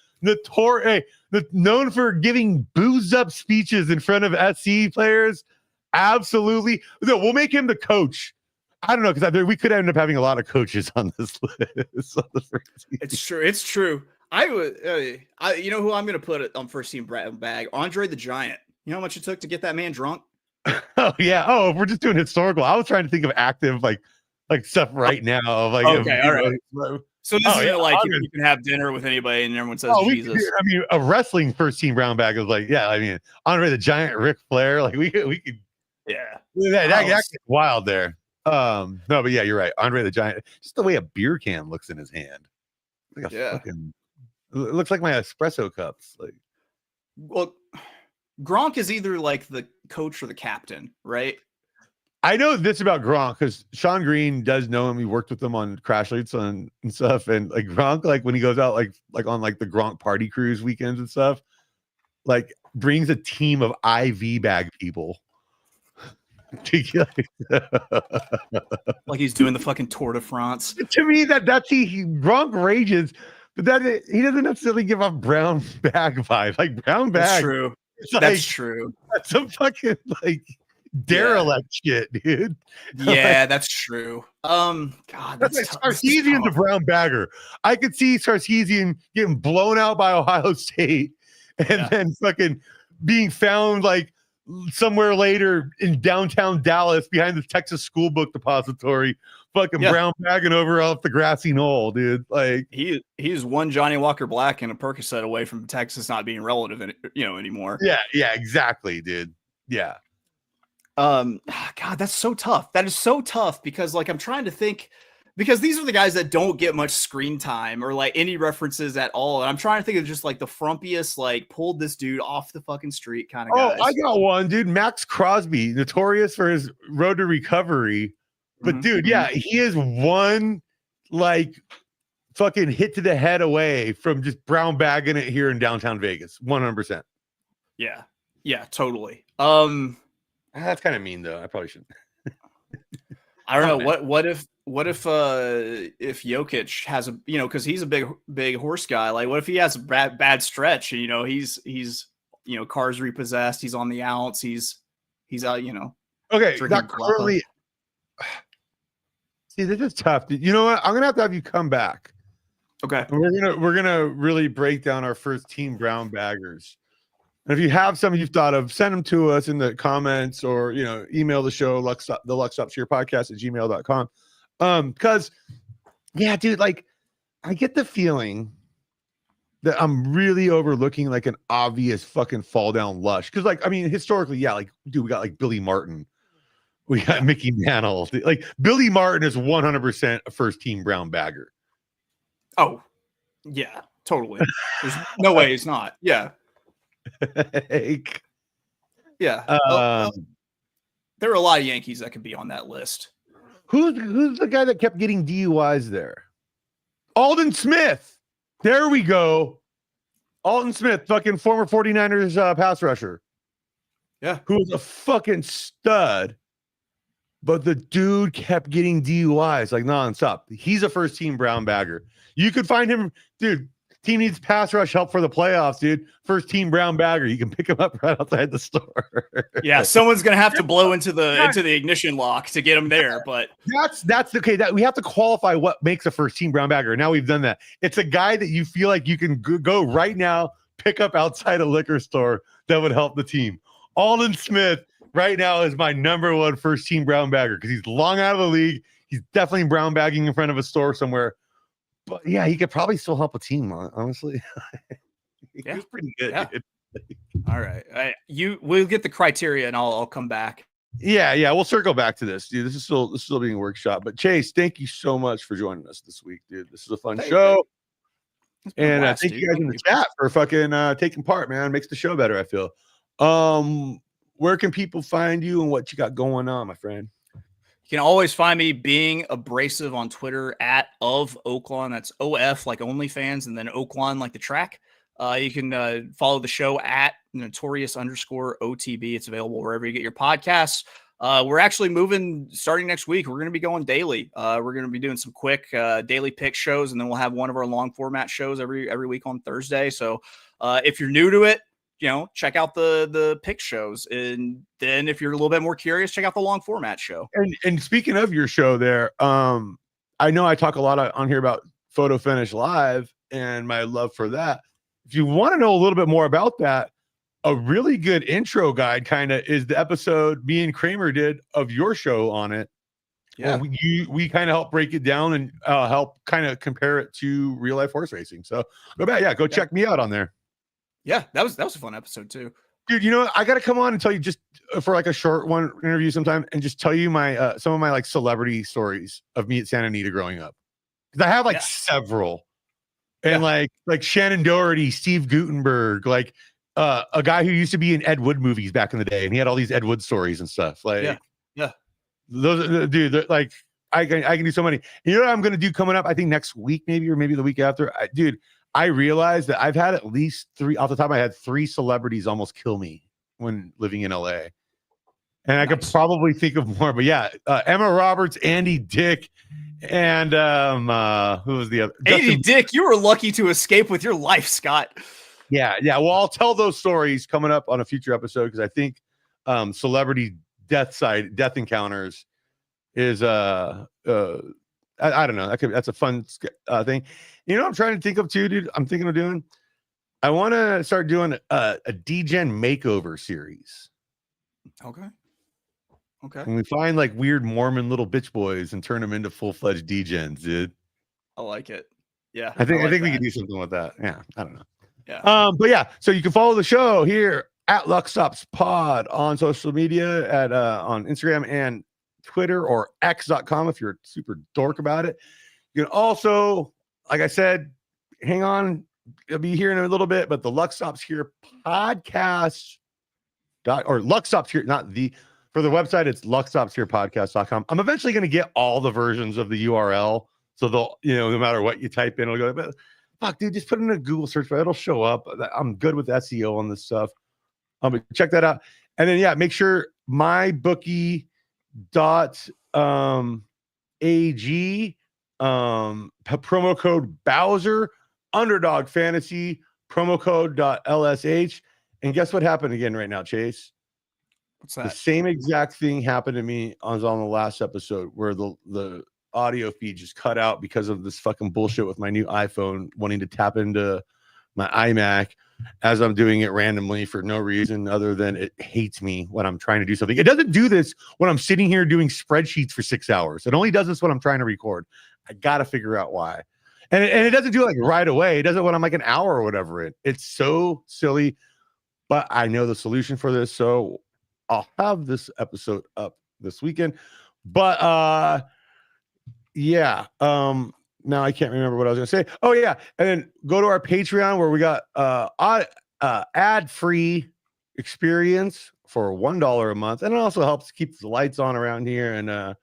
known for giving boozed up speeches in front of SC players. Absolutely, no, we'll make him the coach. I don't know because we could end up having a lot of coaches on this list. It's true. It's true. I would. You know who I'm going to put it on first team brown bag? Andre the Giant. You know how much it took to get that man drunk? Oh yeah. Oh, if we're just doing historical. I was trying to think of active like stuff right now. Like okay, all right. So this isn't like you can have dinner with anybody and everyone says Jesus. I mean, a wrestling first team brown bag is like, yeah. I mean, Andre the Giant, Ric Flair. Like we could. Yeah. That gets wild there. No, but yeah, you're right. Andre the Giant. Just the way a beer can looks in his hand. Like fucking. It looks like my espresso cups. Like, well, Gronk is either like the coach or the captain, right? I know this about Gronk because Sean Green does know him. He worked with him on Crash Lights and stuff. And like Gronk, like when he goes out, like on like the Gronk party cruise weekends and stuff, like brings a team of IV bag people. Like he's doing the fucking Tour de France. To me, that's Gronk rages, but that he doesn't necessarily give off brown bag vibe. Like brown bag. That's true. That's true. That's some fucking like derelict shit, dude. Yeah, that's true. God, that's like Sarkisian's a brown bagger. I could see Sarkisian getting blown out by Ohio State and then fucking being found like somewhere later in downtown Dallas behind the Texas School Book Depository, fucking brown bagging over off the grassy knoll, dude. Like he's one Johnny Walker Black and a Percocet away from Texas not being relative, anymore. Yeah, exactly, dude. Yeah. God, that's so tough. That is so tough because like I'm trying to think because these are the guys that don't get much screen time or like any references at all. And I'm trying to think of just like the frumpiest, like pulled this dude off the fucking street kind of guys. Oh, I got one, dude. Max Crosby, notorious for his road to recovery. But dude, yeah, he is one like fucking hit to the head away from just brown bagging it here in downtown Vegas. 100%. Yeah, totally. That's kind of mean though. I probably shouldn't. I don't know. What if Jokic has a, because he's a big horse guy. Like, what if he has a bad stretch? And, he's cars repossessed. He's on the outs. He's out. Okay, not currently. See, this is tough. You know what? I'm gonna have you come back. Okay. And we're gonna really break down our first team brown baggers. And if you have some you've thought of, send them to us in the comments or, email the show, the Luck Stops Here podcast at gmail.com. Because, yeah, dude, like, I get the feeling that I'm really overlooking like an obvious fucking fall down lush. Because, like, I mean, historically, yeah, like, dude, we got like Billy Martin. We got Mickey Mantle. Like, Billy Martin is 100% a first team brown bagger. Oh, yeah, totally. There's no way he's not. Yeah. Yeah. There are a lot of Yankees that could be on that list. Who's the guy that kept getting DUIs there? Alden Smith. There we go. Alden Smith, fucking former 49ers pass rusher. Yeah. Who was a fucking stud. But the dude kept getting DUIs like nonstop. He's a first team brown bagger. You could find him, dude. Team needs pass rush help for the playoffs, dude. First team brown bagger. You can pick him up right outside the store. Yeah, someone's gonna have to blow into the ignition lock to get him there. But that's okay. That we have to qualify what makes a first team brown bagger. Now we've done that. It's a guy that you feel like you can go right now, pick up outside a liquor store that would help the team. Alden Smith right now is my number one first team brown bagger because he's long out of the league. He's definitely brown bagging in front of a store somewhere. But yeah, he could probably still help a team, honestly. Yeah. He's pretty good. Yeah. All right. We'll get the criteria and I'll come back. Yeah. We'll circle back to this, dude. This is still being workshop. But Chase, thank you so much for joining us this week, dude. This is a fun show. And thank you guys in the chat for fucking taking part, man. Makes the show better, I feel. Where can people find you and what you got going on, my friend? You can always find me being abrasive on Twitter at @Oaklawn. That's OF like OnlyFans, and then Oaklawn like the track. You can follow the show at notorious_OTB. It's available wherever you get your podcasts. We're actually moving starting next week. We're going to be going daily. We're going to be doing some quick daily pick shows, and then we'll have one of our long format shows every week on Thursday. So if you're new to it, check out the pick shows. And then if you're a little bit more curious, check out the long format show. And speaking of your show there, I know I talk a lot on here about Photo Finish Live and my love for that. If you want to know a little bit more about that, a really good intro guide kind of is the episode me and Kramer did of your show on it. Yeah. We kind of help break it down and help kind of compare it to real life horse racing. So go back. Yeah. Go check me out on there. Yeah. That was a fun episode too. Dude, I got to come on and tell you just for like a short one interview sometime and just tell you my some of my like celebrity stories of me at Santa Anita growing up. Because I have like several. And like Shannon Doherty, Steve Guttenberg, like a guy who used to be in Ed Wood movies back in the day, and he had all these Ed Wood stories and stuff. Like, those, dude, like I can do so many. You know what I'm gonna do coming up? I think next week, maybe, or maybe the week after. I realized that I've had at least three off the top of my head, 3 celebrities almost kill me when living in LA. And I could probably think of more, but yeah, Emma Roberts, Andy Dick, and who was the other? Andy Dick, you were lucky to escape with your life, Scott. Yeah. Well, I'll tell those stories coming up on a future episode because I think celebrity death encounters is I don't know. That's a fun thing. You know what I'm trying to think of too, dude? I'm thinking of doing. I want to start doing a D-Gen makeover series. Okay. And we find like weird Mormon little bitch boys and turn them into full-fledged D-Gens, dude. I like it. Yeah. I think we could do something with that. Yeah. I don't know. Yeah. But yeah, so you can follow the show here at LuckStopsPod on social media at on Instagram and Twitter or X.com if you're super dork about it. You can also, like I said, hang on. I'll be here in a little bit, but the Luck Stops Here podcast or Luck Stops Here, for the website, it's luckstopsherepodcast.com. I'm eventually going to get all the versions of the URL. So they'll, no matter what you type in, it'll go, but fuck, dude, just put it in a Google search, but it'll show up. I'm good with SEO on this stuff. Check that out. And then, yeah, make sure mybookie.ag promo code Bowser, Underdog Fantasy, promo code .lsh. And guess what happened again right now, Chase? What's that? The same exact thing happened to me on the last episode where the audio feed just cut out because of this fucking bullshit with my new iPhone wanting to tap into my iMac as I'm doing it randomly for no reason other than it hates me when I'm trying to do something. It doesn't do this when I'm sitting here doing spreadsheets for 6 hours. It only does this when I'm trying to record. I got to figure out why. And it doesn't do it like right away. It does it when I'm like an hour or whatever. It's so silly, but I know the solution for this. So I'll have this episode up this weekend. But yeah. Now I can't remember what I was going to say. Oh yeah. And then go to our Patreon where we got ad-free experience for $1 a month. And it also helps keep the lights on around here and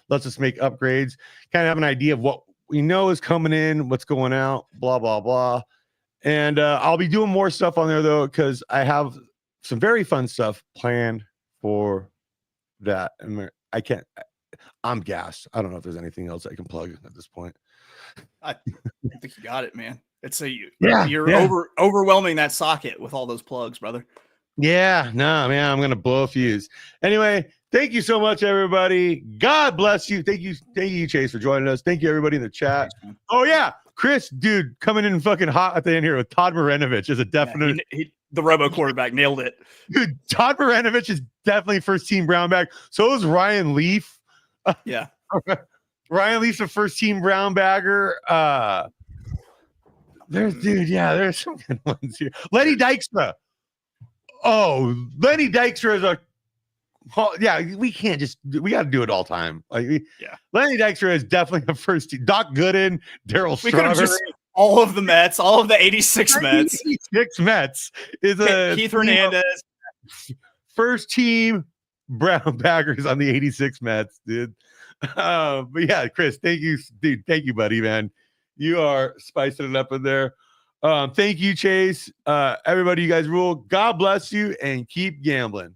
lets us make upgrades, kind of have an idea of what we know is coming in, what's going out, blah, blah, blah. And I'll be doing more stuff on there though, because I have some very fun stuff planned for that. And I'm gassed. I don't know if there's anything else I can plug at this point. I think you got it, man. You're overwhelming that socket with all those plugs, brother. Yeah, no, man, I'm gonna blow a fuse. Anyway, thank you so much, everybody. God bless you. Thank you, Chase, for joining us. Thank you, everybody in the chat. Thanks, oh yeah, Chris, dude, coming in fucking hot at the end here with Todd Marinovich is a definite. Yeah, the robo quarterback nailed it. Dude, Todd Marinovich is definitely first team Brown back. So is Ryan Leaf. Yeah. Ryan Leaf's a first team Brown bagger. There's some good ones here. Lenny Dykstra. Oh, Lenny Dykstra is we got to do it all time. Lenny Dykstra is definitely a first team. Doc Gooden, Daryl Strawberry. All of the Mets, all of the 86 Mets. 86 Mets is a Keith Hernandez. First team Brown baggers on the 86 Mets, dude. But yeah, Chris, thank you, dude. Thank you, buddy, man. You are spicing it up in there. Thank you, Chase. Everybody, you guys rule. God bless you and keep gambling.